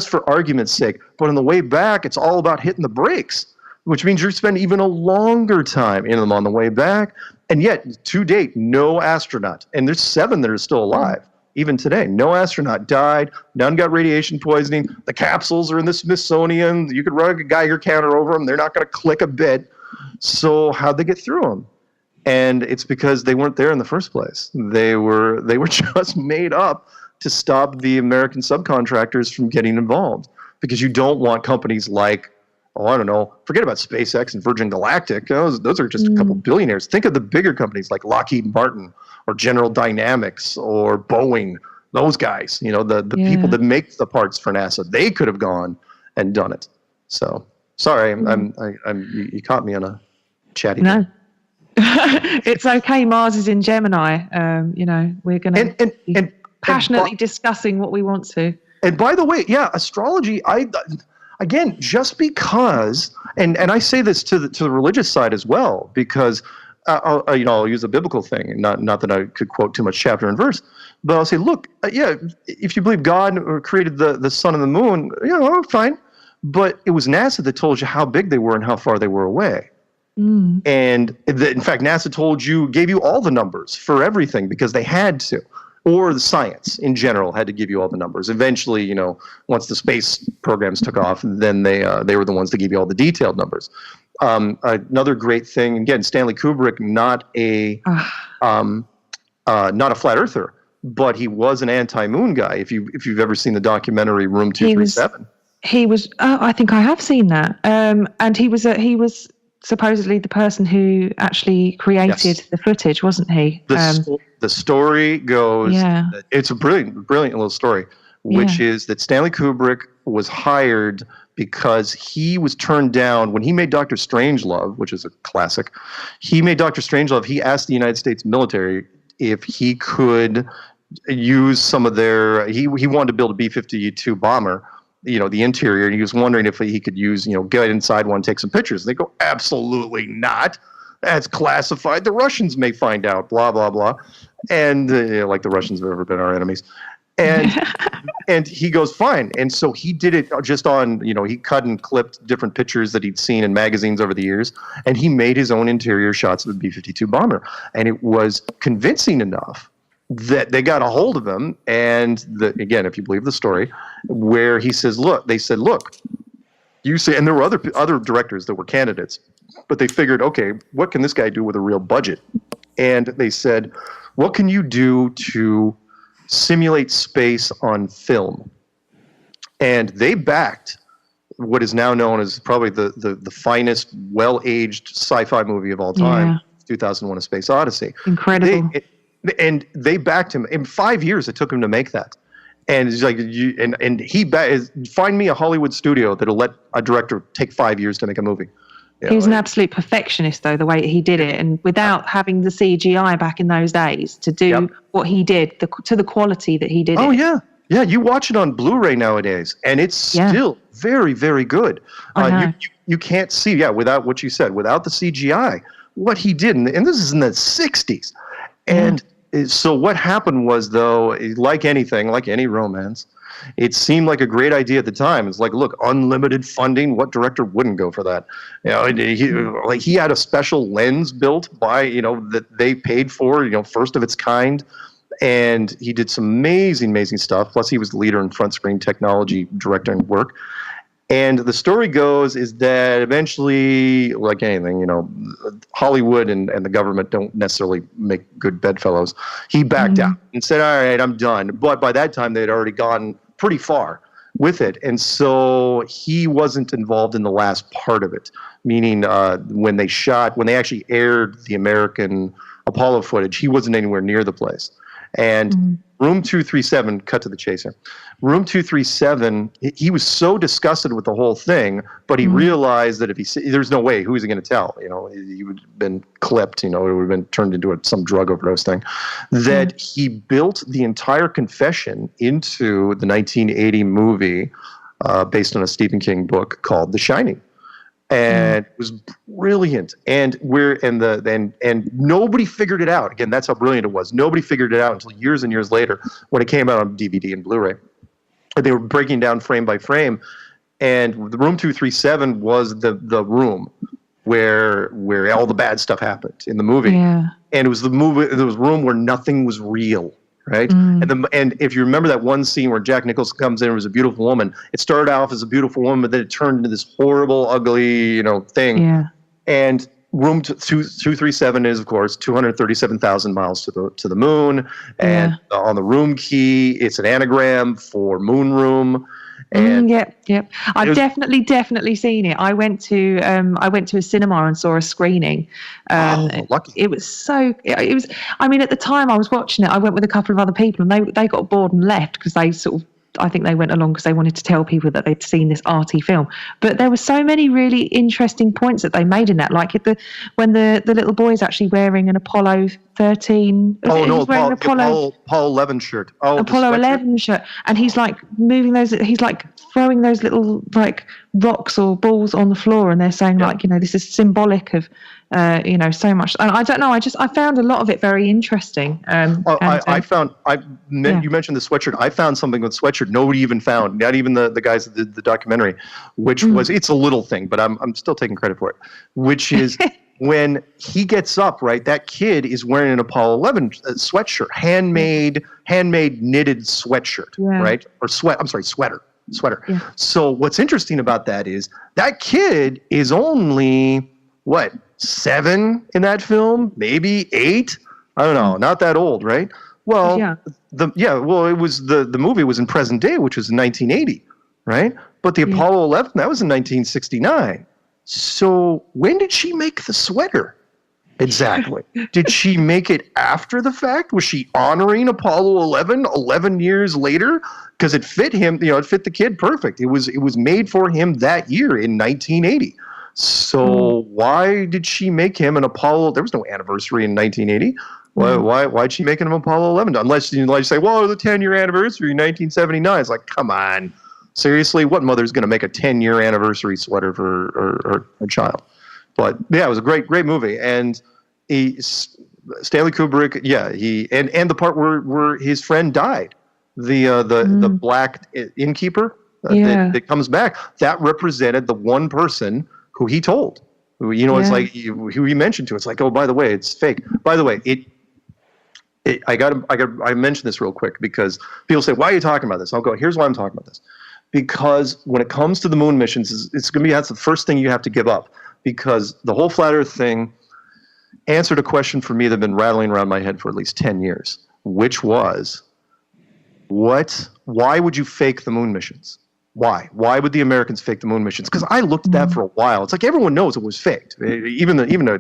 for argument's sake. But on the way back, it's all about hitting the brakes, which means you're spending even a longer time in them on the way back. And yet, to date, no astronaut, and there's 7 that are still alive, even today. No astronaut died. None got radiation poisoning. The capsules are in the Smithsonian. You could run a Geiger counter over them. They're not going to click a bit. So how'd they get through them? And it's because they weren't there in the first place. They were just made up to stop the American subcontractors from getting involved, because you don't want companies like, forget about SpaceX and Virgin Galactic. Those are just a couple billionaires. Think of the bigger companies like Lockheed Martin or General Dynamics or Boeing. Those guys, the people that make the parts for NASA, they could have gone and done it. So sorry, you caught me on a chatty. No. It's okay. Mars is in Gemini. We're going to and passionately discussing what we want to. And by the way, astrology. Again, just because, and I say this to the religious side as well, because I'll use a biblical thing, not that I could quote too much chapter and verse, but I'll say, look, if you believe God created the sun and the moon, fine, but it was NASA that told you how big they were and how far they were away. And in fact, NASA gave you all the numbers for everything because they had to, or the science in general had to give you all the numbers. Eventually, once the space programs took off, then they were the ones that gave you all the detailed numbers. Another great thing, again, Stanley Kubrick, not a flat earther, but he was an anti-moon guy. If you've ever seen the documentary Room 237, he was. I think I have seen that. And he was supposedly the person who actually created the footage, wasn't he? The story goes, it's a brilliant little story, which is that Stanley Kubrick was hired because he was turned down when he made Dr. Strangelove, which is a classic. He made Dr. Strangelove. He asked the United States military if he could use some of their, he wanted to build a B-52 bomber, the interior, and he was wondering if he could use, get inside one, take some pictures. And they go, absolutely not. That's classified. The Russians may find out, blah, blah, blah. And like the Russians have ever been our enemies. And and he goes, fine. And so he did it just on, he cut and clipped different pictures that he'd seen in magazines over the years, and he made his own interior shots of a B-52 bomber. And it was convincing enough that they got a hold of him, and again, if you believe the story, where he says, they said, look, you say, and there were other directors that were candidates, but they figured, okay, what can this guy do with a real budget? And they said, what can you do to simulate space on film? And they backed what is now known as probably the finest, well-aged sci-fi movie of all time, 2001: A Space Odyssey. Incredible. And they backed him. In 5 years, it took him to make that. And it's like, find me a Hollywood studio that'll let a director take 5 years to make a movie. He was an absolute perfectionist, though, the way he did it. And without having the CGI back in those days to do what he did, to the quality that he did it. Oh, yeah. Yeah, you watch it on Blu-ray nowadays, and it's still very, very good. You can't see, without what you said, without the CGI, what he did. And this is in the 60s. And so what happened was, though, like anything, like any romance, it seemed like a great idea at the time. It's like, look, unlimited funding. What director wouldn't go for that? He had a special lens built by, that they paid for, first of its kind. And he did some amazing, amazing stuff. Plus, he was the leader in front screen technology directing work. And the story goes is that eventually, like anything, Hollywood and the government don't necessarily make good bedfellows. He backed out and said, all right, I'm done. But by that time, they had already gone pretty far with it. And so he wasn't involved in the last part of it, meaning when they actually aired the American Apollo footage, he wasn't anywhere near the place. And Room 237, cut to the chase here. Room 237, he was so disgusted with the whole thing, but he realized that there's no way, who is he going to tell? He would have been clipped, it would have been turned into some drug overdose thing. That he built the entire confession into the 1980 movie based on a Stephen King book called The Shining. And it was brilliant, and nobody figured it out. Again, that's how brilliant it was. Nobody figured it out until years and years later when it came out on DVD and Blu-ray. And they were breaking down frame by frame, and the Room 237 was the room where all the bad stuff happened in the movie. Yeah. And it was the room where nothing was real. Right, and if you remember that one scene where Jack Nicholson comes in, it was a beautiful woman. It started off as a beautiful woman, but then it turned into this horrible, ugly, thing. Yeah. And Room 237 is, of course, 237,000 miles to the moon, and on the room key, it's an anagram for moon room. And yep. I've definitely seen it. I went to a cinema and saw a screening. Lucky. It was I mean, at the time I was watching it, I went with a couple of other people, and they got bored and left because they I think they went along because they wanted to tell people that they'd seen this arty film. But there were so many really interesting points that they made in that, like when the little boy's actually wearing an Apollo 13. Apollo 11 shirt. Apollo 11 shirt, and he's like moving those. He's like throwing those little like rocks or balls on the floor, and they're saying this is symbolic of so much. And I don't know. I found a lot of it very interesting. You mentioned the sweatshirt. I found something with sweatshirt nobody even found, not even the guys that did the documentary, which was, it's a little thing, but I'm still taking credit for it, which is when he gets up, right, that kid is wearing an Apollo 11 sweatshirt, handmade knitted sweatshirt, right? Or sweater. Yeah. So what's interesting about that is that kid is only, 7 in that film, maybe 8. I don't know, not that old, right? Well, it was the movie was in present day, which was in 1980, right? But the Apollo 11, that was in 1969. So when did she make the sweater? Exactly. Did she make it after the fact? Was she honoring Apollo 11 years later? Because it fit him, it fit the kid perfect. It was made for him that year in 1980. So why did she make him an Apollo? There was no anniversary in 1980. Why'd she make him an Apollo 11? Unless you say, well, the 10-year anniversary in 1979. It's like, come on. Seriously, what mother's going to make a 10-year anniversary sweater for her child? But yeah, it was a great movie. And Stanley Kubrick, and the part where his friend died. the black innkeeper that comes back, that represented the one person who he told. You know, it's like who he mentioned to. It's like, oh, by the way, it's fake. By the way, I mentioned this real quick because people say, why are you talking about this? I'll go, here's why I'm talking about this. Because when it comes to the moon missions, it's going to be, that's the first thing you have to give up. Because the whole flat earth thing answered a question for me that had been rattling around my head for at least 10 years, which was, why would you fake the moon missions? Why? Why would the Americans fake the moon missions? Because I looked at that for a while. It's like everyone knows it was faked. Even a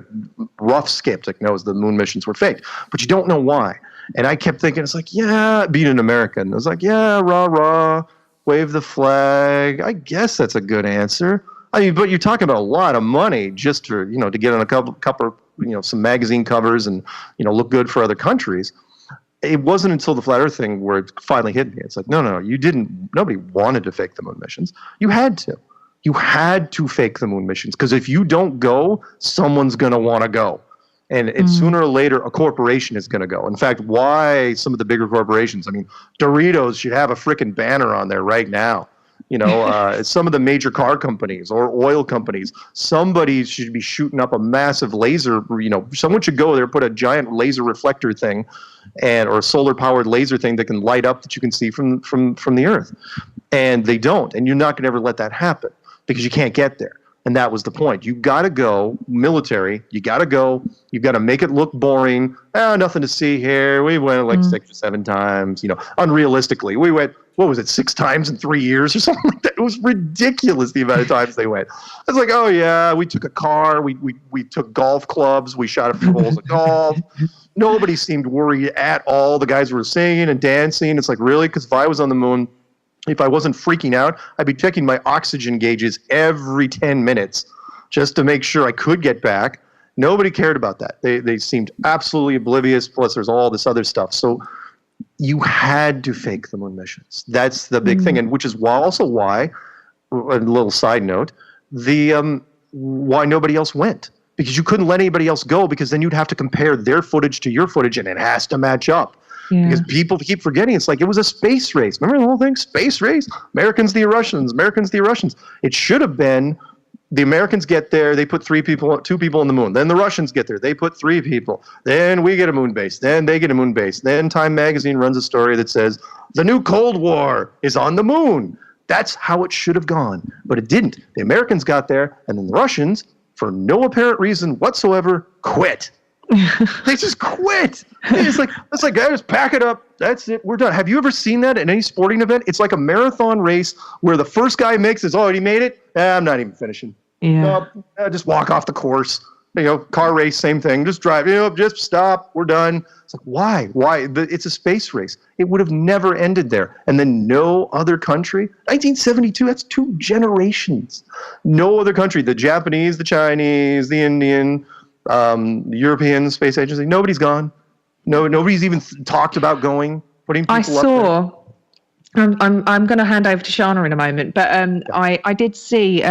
rough skeptic knows the moon missions were faked, but you don't know why. And I kept thinking, it's like, yeah, being an American, I was like, yeah, rah rah, wave the flag. I guess that's a good answer. I mean, but you're talking about a lot of money just to get on a couple some magazine covers and look good for other countries. It wasn't until the flat earth thing where it finally hit me. It's like, no, you didn't. Nobody wanted to fake the moon missions. You had to. You had to fake the moon missions because if you don't go, someone's going to want to go. And sooner or later, a corporation is going to go. In fact, why some of the bigger corporations? I mean, Doritos should have a freaking banner on there right now. Some of the major car companies or oil companies, somebody should be shooting up a massive laser. Someone should go there, put a giant laser reflector thing, or a solar powered laser thing that can light up that you can see from the Earth. And they don't, and you're not going to ever let that happen because you can't get there. And that was the point. You got to go military. You got to go. You got to make it look boring. Nothing to see here. We went like 6 or 7 times. Unrealistically, we went. What was it? 6 times in 3 years or something like that. It was ridiculous the amount of times they went. I was like, oh yeah, we took a car. We took golf clubs. We shot a few holes of golf. Nobody seemed worried at all. The guys were singing and dancing. It's like, really? Because if I was on the moon, if I wasn't freaking out, I'd be checking my oxygen gauges every 10 minutes just to make sure I could get back. Nobody cared about that. They seemed absolutely oblivious. Plus, there's all this other stuff. So you had to fake the moon missions. That's the big thing, and which is also why, a little side note, why nobody else went. Because you couldn't let anybody else go because then you'd have to compare their footage to your footage, and it has to match up. Yeah. Because people keep forgetting it's like it was a space race. Remember the whole thing? Space race? Americans the Russians. Americans the Russians. It should have been the Americans get there, they put 2 people on the moon. Then the Russians get there, they put 3 people. Then we get a moon base. Then they get a moon base. Then Time Magazine runs a story that says the new Cold War is on the moon. That's how it should have gone. But it didn't. The Americans got there, and then the Russians, for no apparent reason whatsoever, quit. They just quit. It's like guys, pack it up. That's it. We're done. Have you ever seen that in any sporting event? It's like a marathon race where the first guy makes is, he made it. I'm not even finishing. Yeah. Just walk off the course. Car race, same thing. Just drive. Just stop. We're done. It's like, why? Why? It's a space race. It would have never ended there. And then no other country. 1972. That's 2 generations. No other country. The Japanese, the Chinese, the Indian. The European Space Agency, nobody's gone. Nobody's even talked about going, putting people up there. I'm going to hand over to Seana in a moment, but I did see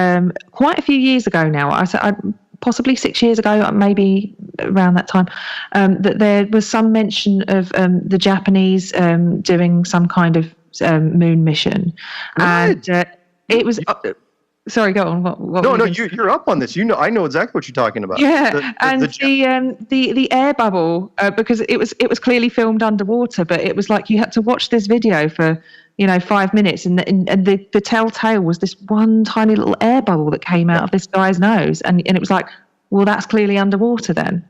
quite a few years ago now, possibly 6 years ago, maybe around that time, that there was some mention of the Japanese doing some kind of moon mission. What? And it was... Sorry, go on. What you're up on this. I know exactly what you're talking about. Yeah, the air bubble, because it was clearly filmed underwater, but it was like you had to watch this video for 5 minutes, and the telltale was this one tiny little air bubble that came out of this guy's nose, and it was like, well, that's clearly underwater then.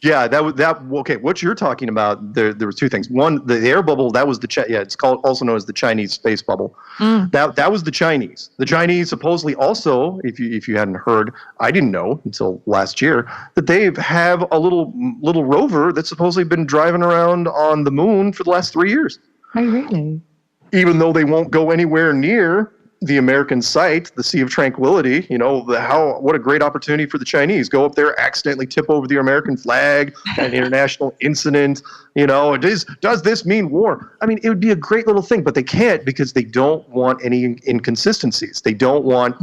Yeah, okay. What you're talking about, there was 2 things. One, the air bubble, that was it's called, also known as the Chinese space bubble. That was the Chinese. The Chinese supposedly also, if you hadn't heard, I didn't know until last year, that they have a little rover that's supposedly been driving around on the moon for the last 3 years. Oh, really? Even though they won't go anywhere near the American site, the Sea of Tranquility, what a great opportunity for the Chinese. Go up there, accidentally tip over the American flag, an international incident. Does this mean war? I mean, it would be a great little thing, but they can't because they don't want any inconsistencies. They don't want,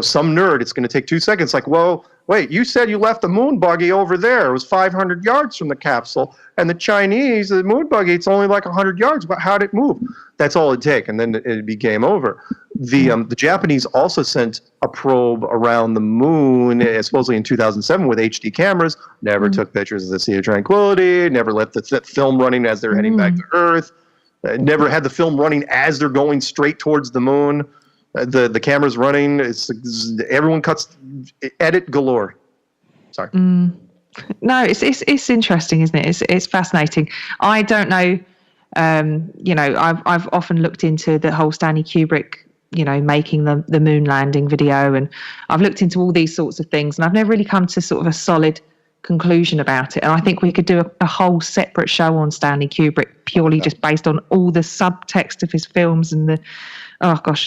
some nerd. It's going to take 2 seconds. Like, well, wait, you said you left the moon buggy over there. It was 500 yards from the capsule. And the Chinese, the moon buggy, it's only like 100 yards. But how'd it move? That's all it'd take. And then it'd be game over. The Japanese also sent a probe around the moon, supposedly in 2007 with HD cameras, never took pictures of the Sea of Tranquility, never let the film running as they're heading back to Earth, never had the film running as they're going straight towards the moon. The camera's running. Everyone cuts edit galore. Sorry. No, it's interesting, isn't it? It's fascinating. I don't know. I've often looked into the whole Stanley Kubrick, making the moon landing video, and I've looked into all these sorts of things, and I've never really come to sort of a solid conclusion about it. And I think we could do a whole separate show on Stanley Kubrick purely just based on all the subtext of his films and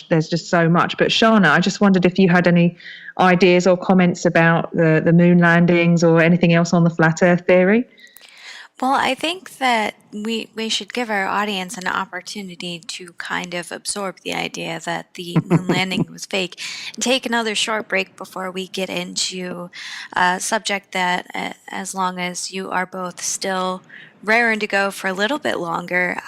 there's just so much. But Seana, I just wondered if you had any ideas or comments about the moon landings or anything else on the flat earth theory. Well, I think that we should give our audience an opportunity to kind of absorb the idea that the moon landing was fake, and take another short break before we get into a subject that, as long as you are both still raring to go for a little bit longer,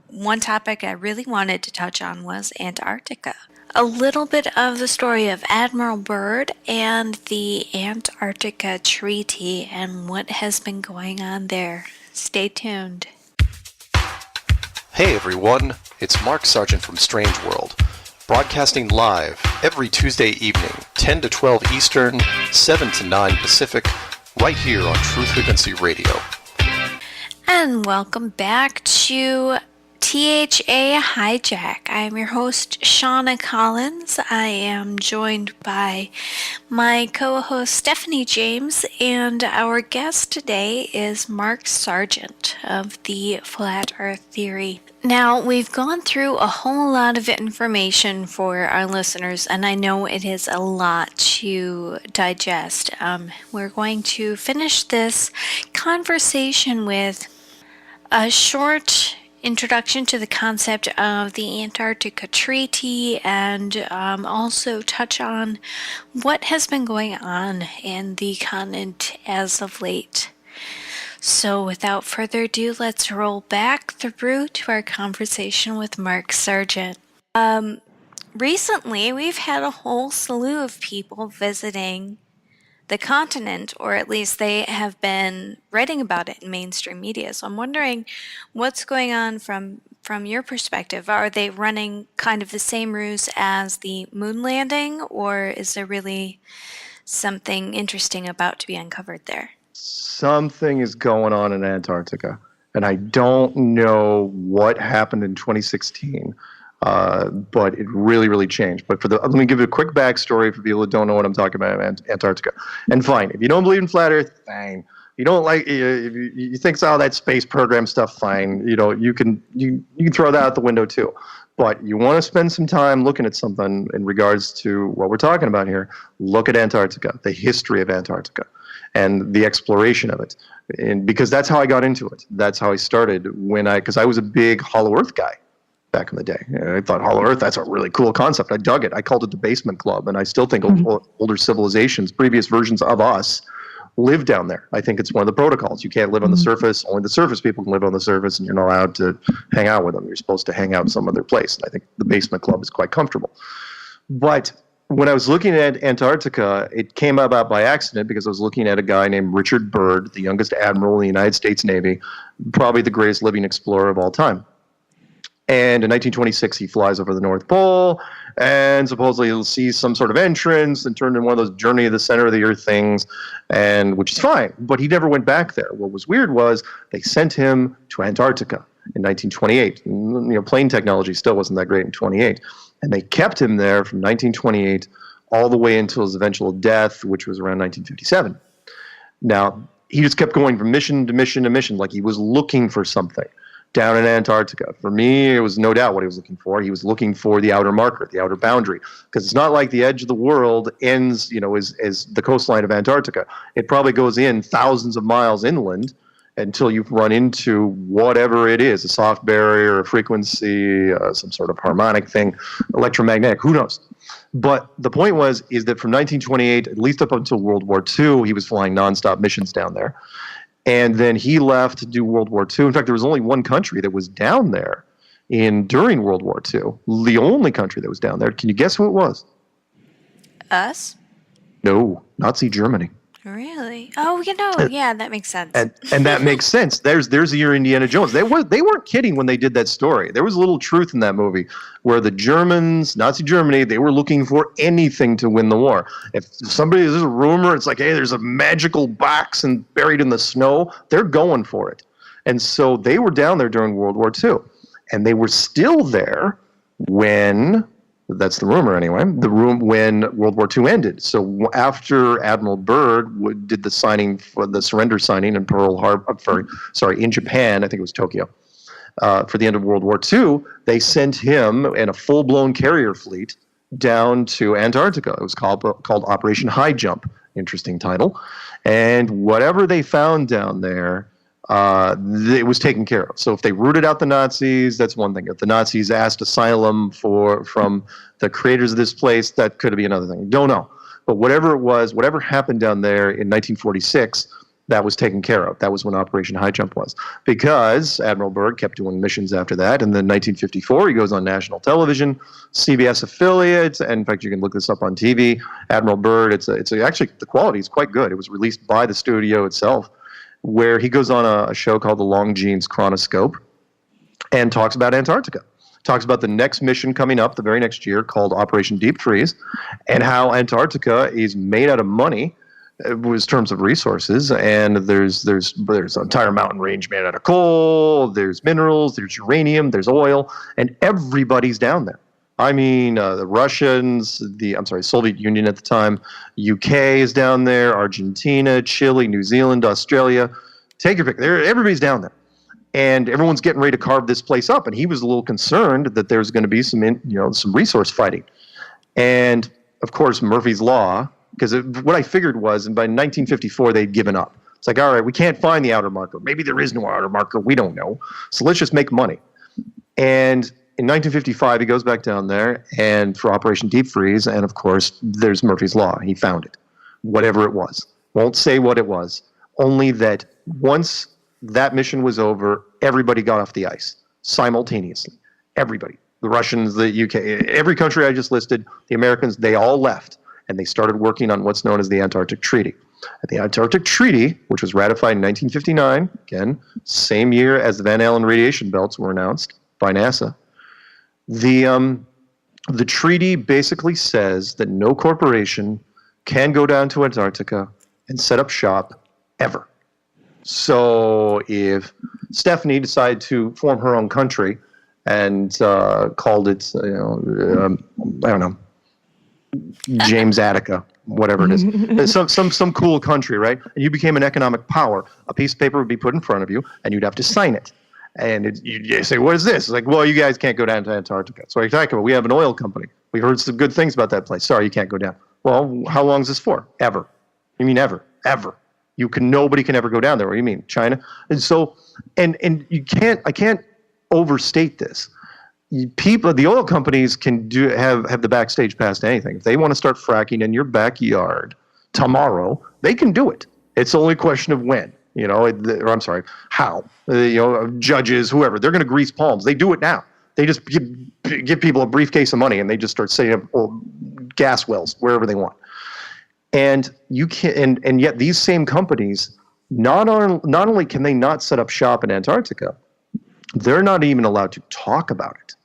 one topic I really wanted to touch on was Antarctica. A little bit of the story of Admiral Byrd and the Antarctica Treaty and what has been going on there. Stay tuned. Hey everyone, it's Mark Sargent from Strange World, broadcasting live every Tuesday evening, 10 to 12 Eastern, 7 to 9 Pacific, right here on Truth Frequency Radio. And welcome back to THA-HIJAC. I am your host, Shauna Collins. I am joined by my co-host, Stefanie James, and our guest today is Mark Sargent of the Flat Earth Theory. Now, we've gone through a whole lot of information for our listeners, and I know it is a lot to digest. We're going to finish this conversation with a short introduction to the concept of the Antarctica Treaty, and also touch on what has been going on in the continent as of late. So without further ado, let's roll back through to our conversation with Mark Sargent. Recently, we've had a whole slew of people visiting the continent, or at least they have been writing about it in mainstream media. So I'm wondering what's going on from your perspective. Are they running kind of the same ruse as the moon landing, or is there really something interesting about to be uncovered there? Something is going on in Antarctica, and I don't know what happened in 2016. But it really, really changed. But let me give you a quick backstory for people who don't know what I'm talking about Antarctica. And fine, if you don't believe in flat Earth, fine. You don't like, if you think that space program stuff, fine. You can throw that out the window too. But you want to spend some time looking at something in regards to what we're talking about here. Look at Antarctica, the history of Antarctica, and the exploration of it. And because that's how I got into it. That's how I started because I was a big Hollow Earth guy back in the day. I thought Hollow Earth, that's a really cool concept. I dug it. I called it the Basement Club, and I still think older civilizations, previous versions of us, live down there. I think it's one of the protocols. You can't live on the surface. Only the surface people can live on the surface, and you're not allowed to hang out with them. You're supposed to hang out some other place. And I think the Basement Club is quite comfortable. But when I was looking at Antarctica, it came about by accident because I was looking at a guy named Richard Byrd, the youngest admiral in the United States Navy, probably the greatest living explorer of all time. And in 1926, he flies over the North Pole, and supposedly he'll see some sort of entrance and turn into one of those journey to the center of the earth things, which is fine. But he never went back there. What was weird was they sent him to Antarctica in 1928. Plane technology still wasn't that great in 28. And they kept him there from 1928 all the way until his eventual death, which was around 1957. Now, he just kept going from mission to mission to mission, like he was looking for something down in Antarctica. For me, it was no doubt what he was looking for. He was looking for the outer marker, the outer boundary, because it's not like the edge of the world ends, as the coastline of Antarctica. It probably goes in thousands of miles inland until you run into whatever it is, a soft barrier, a frequency, some sort of harmonic thing, electromagnetic, who knows? But the point is that from 1928, at least up until World War II, he was flying nonstop missions down there. And then he left to do World War II. In fact, there was only one country that was down there during World War II. The only country that was down there. Can you guess who it was? Us? No, Nazi Germany. Really? Oh, yeah, that makes sense. And that makes sense. There's your Indiana Jones. They weren't kidding when they did that story. There was a little truth in that movie where the Germans, Nazi Germany, they were looking for anything to win the war. If there's a rumor, it's like, hey, there's a magical box and buried in the snow, they're going for it. And so they were down there during World War II. And they were still there when, that's the rumor anyway, when World War II ended. So after Admiral Byrd did the signing for the surrender signing in Pearl Harbor, in Japan, I think it was Tokyo, for the end of World War II, they sent him in a full-blown carrier fleet down to Antarctica. It was called Operation High Jump. Interesting title. And whatever they found down there, it was taken care of. So if they rooted out the Nazis, that's one thing. If the Nazis asked asylum from the creators of this place, that could be another thing. Don't know. But whatever it was, whatever happened down there in 1946, that was taken care of. That was when Operation High Jump was. Because Admiral Byrd kept doing missions after that. And then 1954, he goes on national television, CBS affiliate. And in fact, you can look this up on TV. Admiral Byrd, actually, the quality is quite good. It was released by the studio itself, where he goes on a show called the Longines Chronoscope and talks about Antarctica. Talks about the next mission coming up the very next year called Operation Deep Freeze, and how Antarctica is made out of money in terms of resources, and there's an entire mountain range made out of coal, there's minerals, there's uranium, there's oil, and everybody's down there. I mean, the Russians, Soviet Union at the time, UK is down there, Argentina, Chile, New Zealand, Australia. Take your pick. Everybody's down there. And everyone's getting ready to carve this place up. And he was a little concerned that there's going to be some resource fighting. And, of course, Murphy's Law, because what I figured was, and by 1954, they'd given up. It's like, all right, we can't find the outer marker. Maybe there is no outer marker. We don't know. So let's just make money. And in 1955, he goes back down there and for Operation Deep Freeze, and of course, there's Murphy's Law. He found it, whatever it was. Won't say what it was, only that once that mission was over, everybody got off the ice simultaneously. Everybody. The Russians, the UK, every country I just listed, the Americans, they all left, and they started working on what's known as the Antarctic Treaty. The Antarctic Treaty, which was ratified in 1959, again, same year as the Van Allen radiation belts were announced by NASA, the treaty basically says that no corporation can go down to Antarctica and set up shop ever. So if Stefanie decided to form her own country and called it, James Attica, whatever it is, some cool country, right? And you became an economic power. A piece of paper would be put in front of you, and you'd have to sign it. And you say, what is this? It's like, well, you guys can't go down to Antarctica. So what are you talking about? We have an oil company. We heard some good things about that place. Sorry, you can't go down. Well, how long is this for? Ever. You mean ever? Ever. Nobody can ever go down there. What do you mean? China? And so, and I can't overstate this. The oil companies can have the backstage pass to anything. If they want to start fracking in your backyard tomorrow, they can do it. It's only a question of when. How? Judges, whoever, they're going to grease palms. They do it now. They just give people a briefcase of money and they just start setting up gas wells wherever they want. And you can, and yet these same companies, not only can they not set up shop in Antarctica, they're not even allowed to talk about it.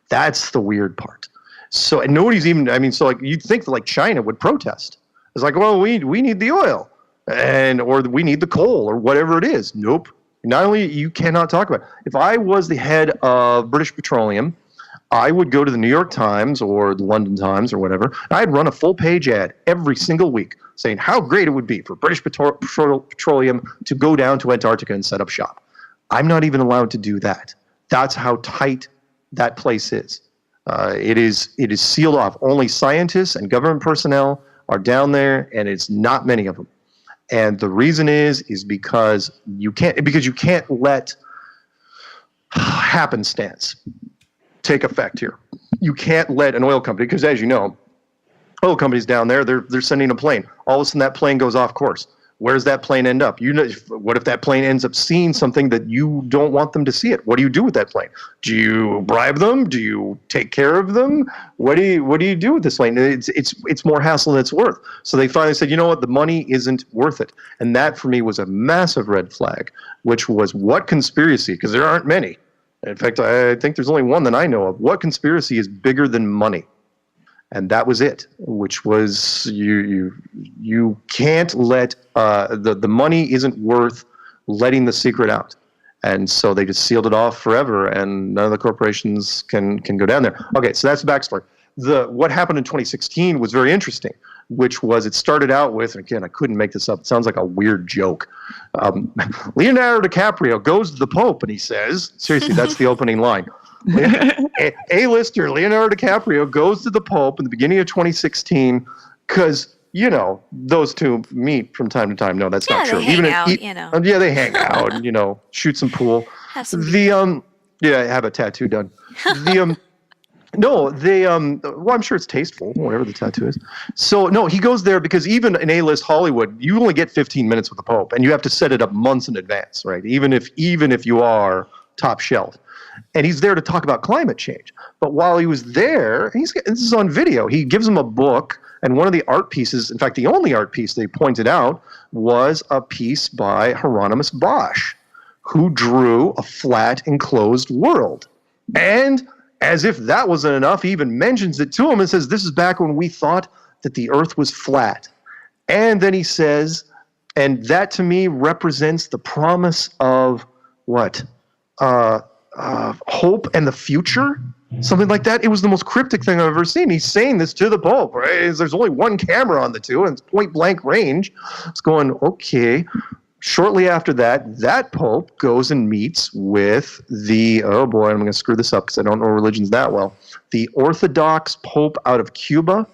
That's the weird part. So, and nobody's even, you'd think that China would protest. It's like, well, we need the oil. Or we need the coal or whatever it is. Nope. Not only you cannot talk about it. If I was the head of British Petroleum, I would go to the New York Times or the London Times or whatever, and I'd run a full-page ad every single week saying how great it would be for British Petroleum to go down to Antarctica and set up shop. I'm not even allowed to do that. That's how tight that place is. It is sealed off. Only scientists and government personnel are down there, and it's not many of them. And the reason is because you can't let happenstance take effect here. You can't let an oil company, because as you know, Oh, company's down there. They're sending a plane. All of a sudden, that plane goes off course. Where does that plane end up? What if that plane ends up seeing something that you don't want them to see it? What do you do with that plane? Do you bribe them? Do you take care of them? What do you do with this plane? It's more hassle than it's worth. So they finally said, you know what? The money isn't worth it. And that for me was a massive red flag, which was what conspiracy? Because there aren't many. In fact, I think there's only one that I know of. What conspiracy is bigger than money? And that was it, which was you can't let the money isn't worth letting the secret out. And so they just sealed it off forever, and none of the corporations can go down there. Okay, so that's the backstory. What happened in 2016 was very interesting, which was it started out with, again, I couldn't make this up. It sounds like a weird joke. Leonardo DiCaprio goes to the Pope and he says, seriously, that's the opening line. A-lister Leonardo DiCaprio goes to the Pope in the beginning of 2016 because, those two meet from time to time. No, that's not true. They hang out. Yeah, they hang out and, shoot some pool. Have a tattoo done. Well, I'm sure it's tasteful, whatever the tattoo is. So, no, he goes there because even in A-list Hollywood, you only get 15 minutes with the Pope, and you have to set it up months in advance, right? Even if you are top shelf. And he's there to talk about climate change. But while he was there, this is on video, he gives him a book, and one of the art pieces, in fact, the only art piece they pointed out, was a piece by Hieronymus Bosch, who drew a flat, enclosed world. And as if that wasn't enough, he even mentions it to him and says, this is back when we thought that the earth was flat. And then he says, and that to me represents the promise of what? Hope and the future, something like that. It was the most cryptic thing I've ever seen. He's saying this to the Pope, right? There's only one camera on the two, and it's point blank range. It's going, okay. Shortly after that Pope goes and meets with oh boy, I'm going to screw this up because I don't know religions that well. The Orthodox Pope out of Cuba.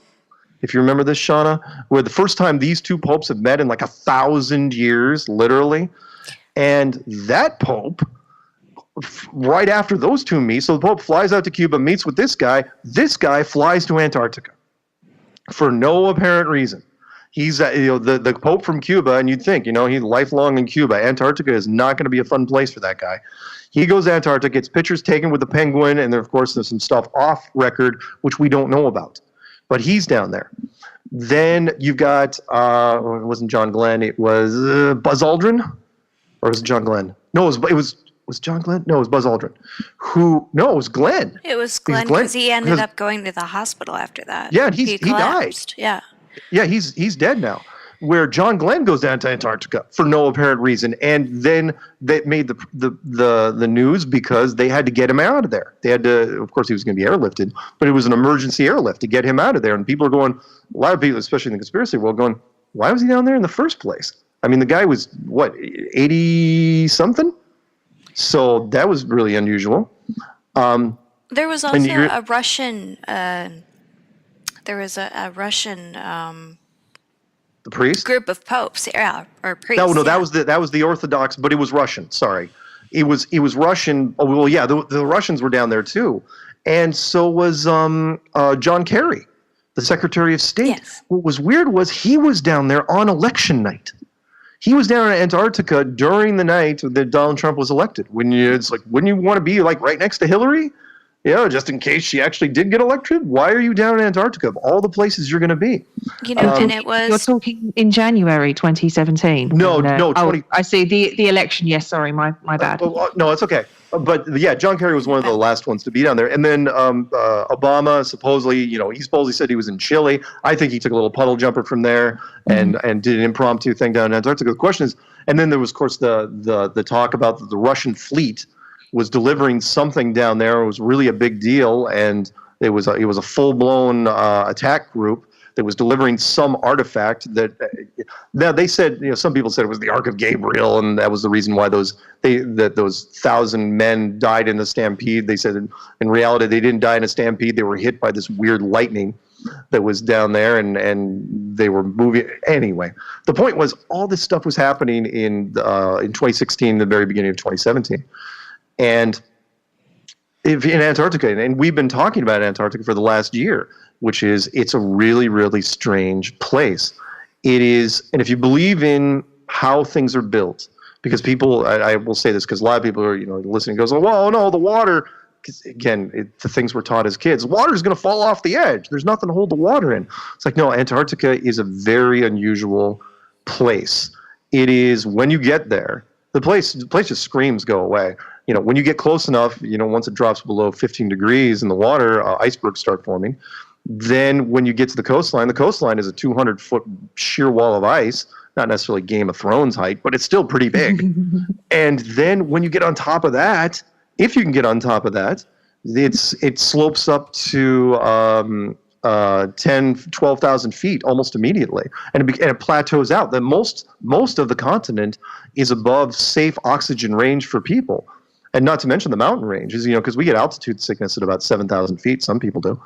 If you remember this, Shauna, where the first time these two popes have met in like 1,000 years, literally. And that Pope, right after those two meet, so the Pope flies out to Cuba, meets with this guy flies to Antarctica for no apparent reason. He's the Pope from Cuba, and you'd think, he's lifelong in Cuba. Antarctica is not going to be a fun place for that guy. He goes to Antarctica, gets pictures taken with the penguin, and then, of course, there's some stuff off record, which we don't know about. But he's down there. Then you've got, it wasn't John Glenn, it was Buzz Aldrin? Or was it John Glenn? No, it was John Glenn? No, it was Buzz Aldrin. No, it was Glenn. It was Glenn because he ended up going to the hospital after that. Yeah, and he died. Yeah. Yeah, he's dead now. Where John Glenn goes down to Antarctica for no apparent reason, and then they made the news because they had to get him out of there. They had to, of course, he was going to be airlifted, but it was an emergency airlift to get him out of there. And people are going, a lot of people, especially in the conspiracy world, going, why was he down there in the first place? I mean, the guy was, 80-something? So that was really unusual. There was also a Russian... There was a Russian the priest group of popes, or priests. No, that was the Orthodox, but it was Russian. Sorry, it was Russian. Oh well, yeah, the Russians were down there too, and so was John Kerry, the Secretary of State. Yes. What was weird was he was down there on election night. He was down in Antarctica during the night that Donald Trump was elected. It's like, wouldn't you want to be like right next to Hillary? Yeah, just in case she actually did get elected. Why are you down in Antarctica of all the places you're going to be? And it was... You're talking in January 2017. No. I see the election. Yes, sorry, my bad. No, it's okay. But yeah, John Kerry was one of the last ones to be down there. And then Obama supposedly, he supposedly said he was in Chile. I think he took a little puddle jumper from there and did an impromptu thing down in Antarctica. The question is, and then there was, of course, the talk about the Russian fleet was delivering something down there. It was really a big deal, and it was a full-blown attack group that was delivering some artifact that they said, some people said it was the Ark of Gabriel, and that was the reason why those 1,000 men died in the stampede. They said in reality they didn't die in a stampede. They were hit by this weird lightning that was down there, and they were moving. Anyway, the point was all this stuff was happening in 2016, the very beginning of 2017. And in Antarctica, and we've been talking about Antarctica for the last year, which is it's a really, really strange place. It is, and if you believe in how things are built, because people, I will say this because a lot of people are, listening, goes, well, no, the water, because again, the things we're taught as kids, water is going to fall off the edge. There's nothing to hold the water in. It's like, no, Antarctica is a very unusual place. It is, when you get there, the place just screams go away. When you get close enough, once it drops below 15 degrees in the water, icebergs start forming. Then when you get to the coastline is a 200-foot sheer wall of ice, not necessarily Game of Thrones height, but it's still pretty big. And then when you get on top of that, if you can get on top of that, it slopes up to 12,000 feet almost immediately, and it plateaus out. That most of the continent is above safe oxygen range for people, and not to mention the mountain ranges. Because we get altitude sickness at about 7,000 feet. Some people do.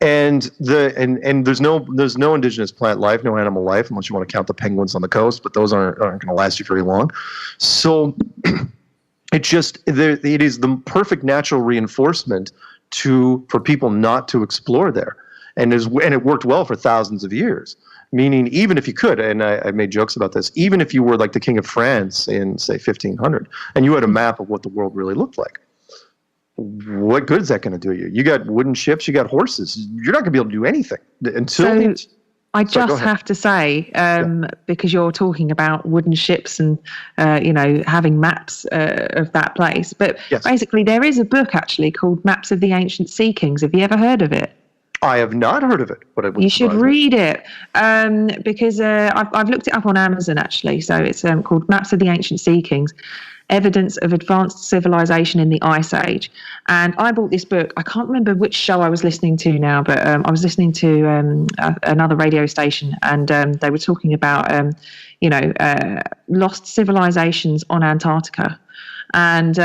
And there's no indigenous plant life, no animal life, unless you want to count the penguins on the coast, but those aren't going to last you very long. So it is the perfect natural reinforcement for people not to explore there, and it worked well for thousands of years. Meaning, even if you could, and I made jokes about this, even if you were like the King of France in say 1500, and you had a map of what the world really looked like, what good is that going to do you? You got wooden ships, you got horses. You're not going to be able to do anything until. So I just have to say, because you're talking about wooden ships and having maps of that place, but basically there is a book actually called Maps of the Ancient Sea Kings. Have you ever heard of it? I have not heard of it, but you should read it because I've looked it up on Amazon actually. So it's called Maps of the Ancient Sea Kings. Evidence of Advanced Civilization in the Ice Age. And I bought this book. I can't remember which show I was listening to now, but I was listening to another radio station, and they were talking about, lost civilizations on Antarctica. And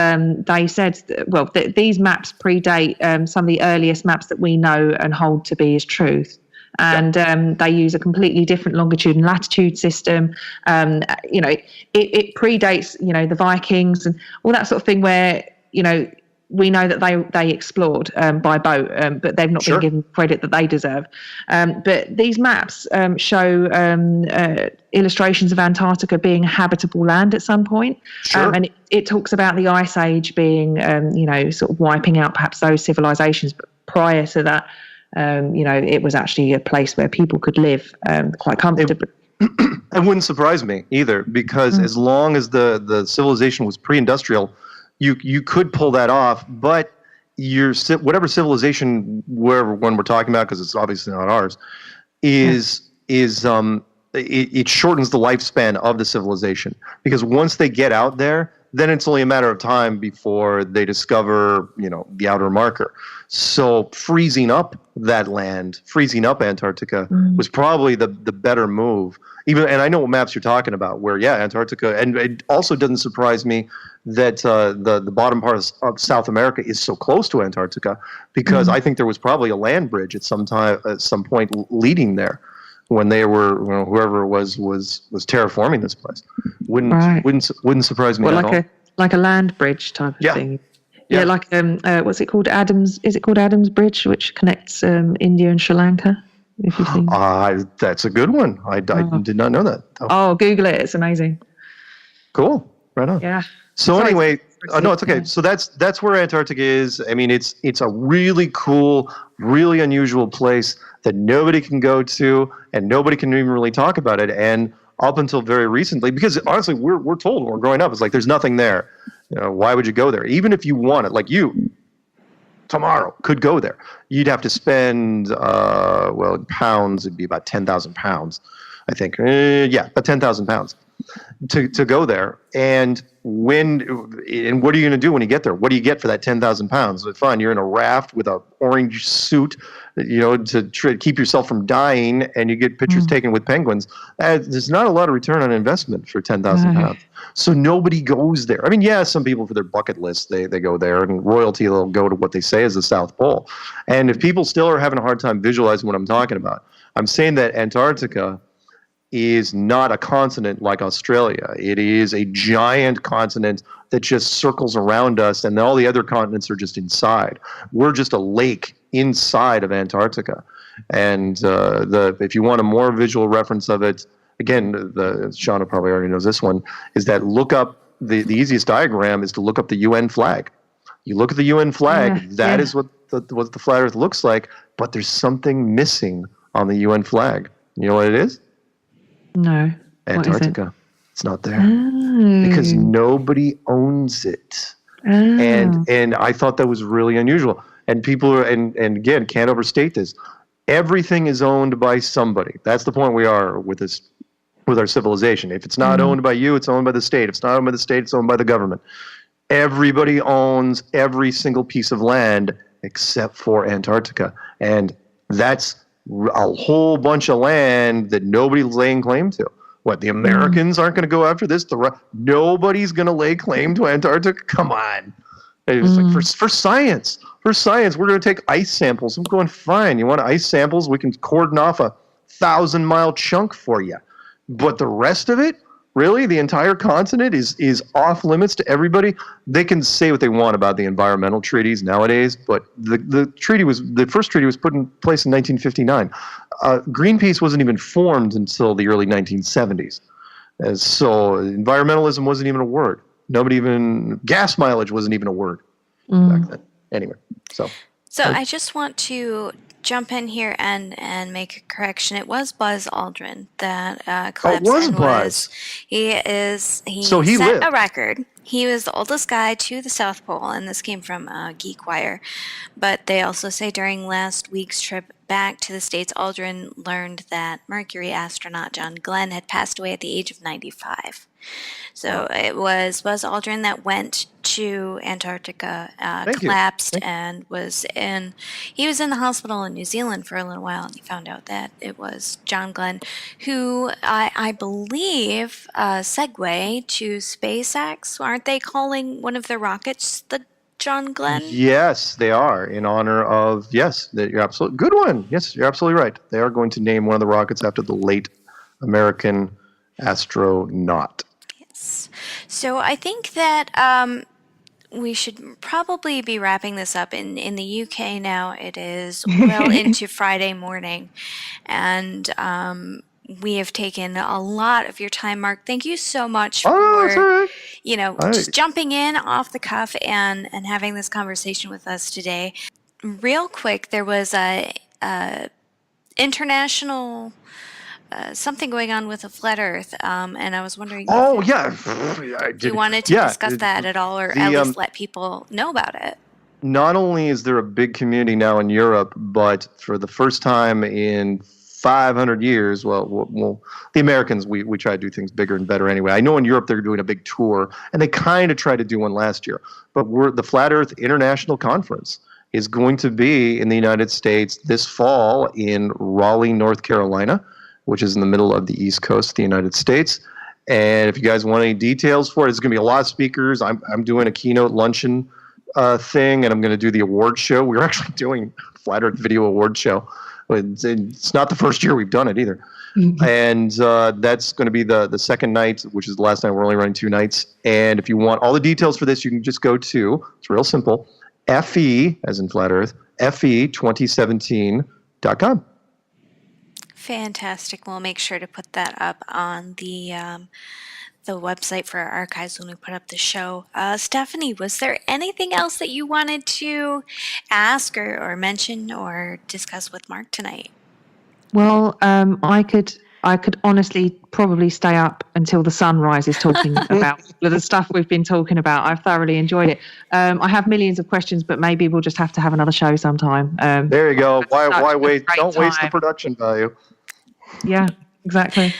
they said, these maps predate some of the earliest maps that we know and hold to be as truth. And they use a completely different longitude and latitude system. It predates, the Vikings and all that sort of thing where, we know that they explored by boat, but they've not been given credit that they deserve. But these maps show illustrations of Antarctica being a habitable land at some point. And it talks about the Ice Age being, sort of wiping out perhaps those civilizations. But prior to that, it was actually a place where people could live quite comfortably. It wouldn't surprise me either, because as long as the civilization was pre-industrial, you could pull that off. But whatever civilization, wherever one we're talking about, because it's obviously not ours, it shortens the lifespan of the civilization, because once they get out there, then it's only a matter of time before they discover, the outer marker. So freezing up that land, freezing up Antarctica was probably the better move. And I know what maps you're talking about, where Antarctica, and it also doesn't surprise me that the bottom part of South America is so close to Antarctica, because I think there was probably a land bridge at some point leading there, when they were, whoever it was terraforming this place. Wouldn't surprise me at all. Like a land bridge type of thing. Yeah, like what's it called? Is it called Adam's Bridge, which connects India and Sri Lanka? If you've seen. That's a good one. I did not know that. Oh, Google it. It's amazing. Cool. Right on. Yeah. So anyway, no, it's okay. So that's where Antarctica is. I mean, it's a really cool, really unusual place that nobody can go to, and nobody can even really talk about it. And up until very recently, because honestly, we're told when we're growing up, it's like there's nothing there. Why would you go there? Even if you want it, like you tomorrow could go there, you'd have to spend in pounds, it'd be about 10,000 pounds, I think. About 10,000 pounds to go there. And what are you going to do when you get there? What do you get for that 10,000 pounds? Fine, you're in a raft with an orange suit, to try to keep yourself from dying, and you get pictures taken with penguins. There's not a lot of return on investment for 10,000 pounds. So nobody goes there. I mean, some people for their bucket list, they go there, and royalty, they'll go to what they say is the South Pole. And if people still are having a hard time visualizing what I'm talking about, I'm saying that Antarctica is not a continent like Australia. It is a giant continent that just circles around us, and all the other continents are just inside. We're just a lake inside of Antarctica. And if you want a more visual reference of it, again, Shauna probably already knows this one, is that look up, the easiest diagram is to look up the UN flag. You look at the UN flag, that is what the flat Earth looks like, but there's something missing on the UN flag. You know what it is? No. Antarctica. It's not there. Oh. Because nobody owns it. Oh. And I thought that was really unusual. And people are, and again, can't overstate this. Everything is owned by somebody. That's the point we are with this, with our civilization. If it's not owned by you, it's owned by the state. If it's not owned by the state, it's owned by the government. Everybody owns every single piece of land except for Antarctica. And that's a whole bunch of land that nobody's laying claim to. What, the Americans aren't going to go after this? Nobody's going to lay claim to Antarctica? Come on. It's like for science. For science, we're going to take ice samples. I'm going, fine. You want ice samples? We can cordon off a 1,000-mile chunk for you. But the rest of it, really, the entire continent is off limits to everybody. They can say what they want about the environmental treaties nowadays, but the first treaty was put in place in 1959. Greenpeace wasn't even formed until the early 1970s. So environmentalism wasn't even a word. Gas mileage wasn't even a word back then. Anyway, so I just want to jump in here and make a correction. It was Buzz Aldrin that collapsed. It was Buzz. He he set lived a record. He was the oldest guy to the South Pole, and this came from Geek Wire. But they also say during last week's trip back to the States, Aldrin learned that Mercury astronaut John Glenn had passed away at the age of 95. So it was Buzz Aldrin that went to Antarctica, collapsed, and he was in the hospital in New Zealand for a little while, and he found out that it was John Glenn, who I believe segue to SpaceX. Aren't they calling one of their rockets the John Glenn? Yes, they are, in honor of, you're absolutely, good one. Yes, you're absolutely right. They are going to name one of the rockets after the late American astronaut. Yes. So I think that we should probably be wrapping this up. In the UK now, it is well into Friday morning, and we have taken a lot of your time, Mark. Thank you so much for just jumping in off the cuff and having this conversation with us today. Real quick, there was a international something going on with a flat Earth, and I was wondering if you wanted to discuss that at all, or at least let people know about it. Not only is there a big community now in Europe, but for the first time in 500 years, well, the Americans, we try to do things bigger and better anyway. I know in Europe they're doing a big tour, and they kind of tried to do one last year. But the Flat Earth International Conference is going to be in the United States this fall in Raleigh, North Carolina, which is in the middle of the East Coast of the United States. And if you guys want any details for it, it's going to be a lot of speakers. I'm doing a keynote luncheon thing, and I'm going to do the award show. We're actually doing Flat Earth Video Award Show. It's not the first year we've done it either. And that's going to be the second night, which is the last night. We're only running 2 nights. And if you want all the details for this, you can just go to, it's real simple, FE, as in Flat Earth, FE2017.com. Fantastic. We'll make sure to put that up on the website for our archives when we put up the show. Stefanie, was there anything else that you wanted to ask or mention or discuss with Mark tonight? Well, I could honestly probably stay up until the sun rises talking about the stuff we've been talking about. I've thoroughly enjoyed it. I have millions of questions, but maybe we'll just have to have another show sometime. There you go. Why wait? Don't waste the production value. Yeah, exactly.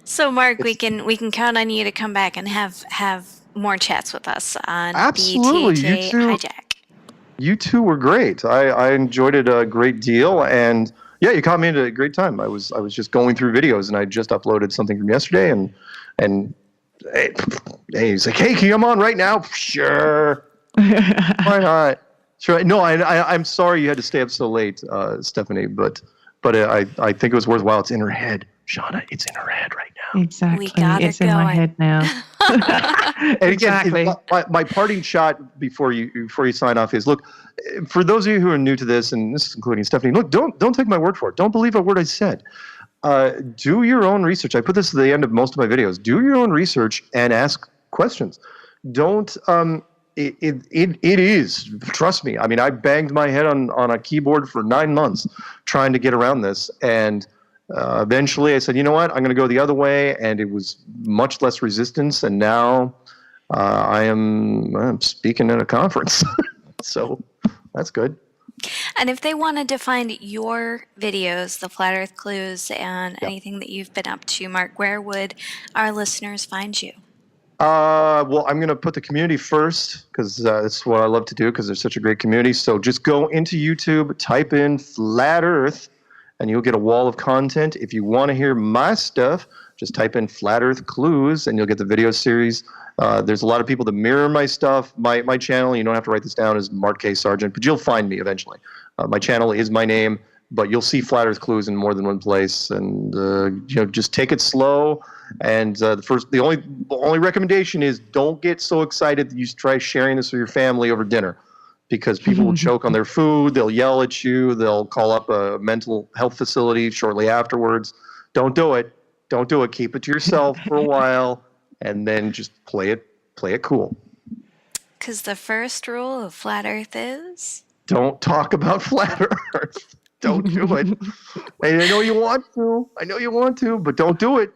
So, Mark, we can count on you to come back and have more chats with us on the THA-HIJAC. You two were great. I enjoyed it a great deal, and yeah, you caught me at a great time. I was just going through videos, and I just uploaded something from yesterday, and hey, he's like, "Hey, can you come on right now?" Sure. Why not? Sure. No, I'm sorry you had to stay up so late, Stefanie, but I think it was worthwhile. It's in her head, Shauna. It's in her head right now. Exactly. We got it's in my head now. And again, Exactly. my parting shot before you sign off is, look, for those of you who are new to this, and this is including Stefanie, look, don't take my word for it. Don't believe a word I said. Do your own research. I put this at the end of most of my videos. Do your own research and ask questions. Don't. It is. Trust me. I mean, I banged my head on a keyboard for 9 months trying to get around this, and eventually I said, you know what? I'm going to go the other way, and it was much less resistance. And now I'm speaking at a conference, so that's good. And if they wanted to find your videos, the Flat Earth Clues, and anything that you've been up to, Mark, where would our listeners find you? Well, I'm going to put the community first because that's what I love to do because there's such a great community. So just go into YouTube, type in Flat Earth, and you'll get a wall of content. If you want to hear my stuff, just type in Flat Earth Clues, and you'll get the video series. There's a lot of people that mirror my stuff. My channel, you don't have to write this down, is Mark K. Sargent, but you'll find me eventually. My channel is my name, but you'll see Flat Earth Clues in more than one place. And just take it slow. And the only recommendation is don't get so excited that you try sharing this with your family over dinner, because people will choke on their food. They'll yell at you. They'll call up a mental health facility shortly afterwards. Don't do it. Don't do it. Keep it to yourself for a while, and then just play it cool. Because the first rule of Flat Earth is... don't talk about Flat Earth. Don't do it. I know you want to, but don't do it.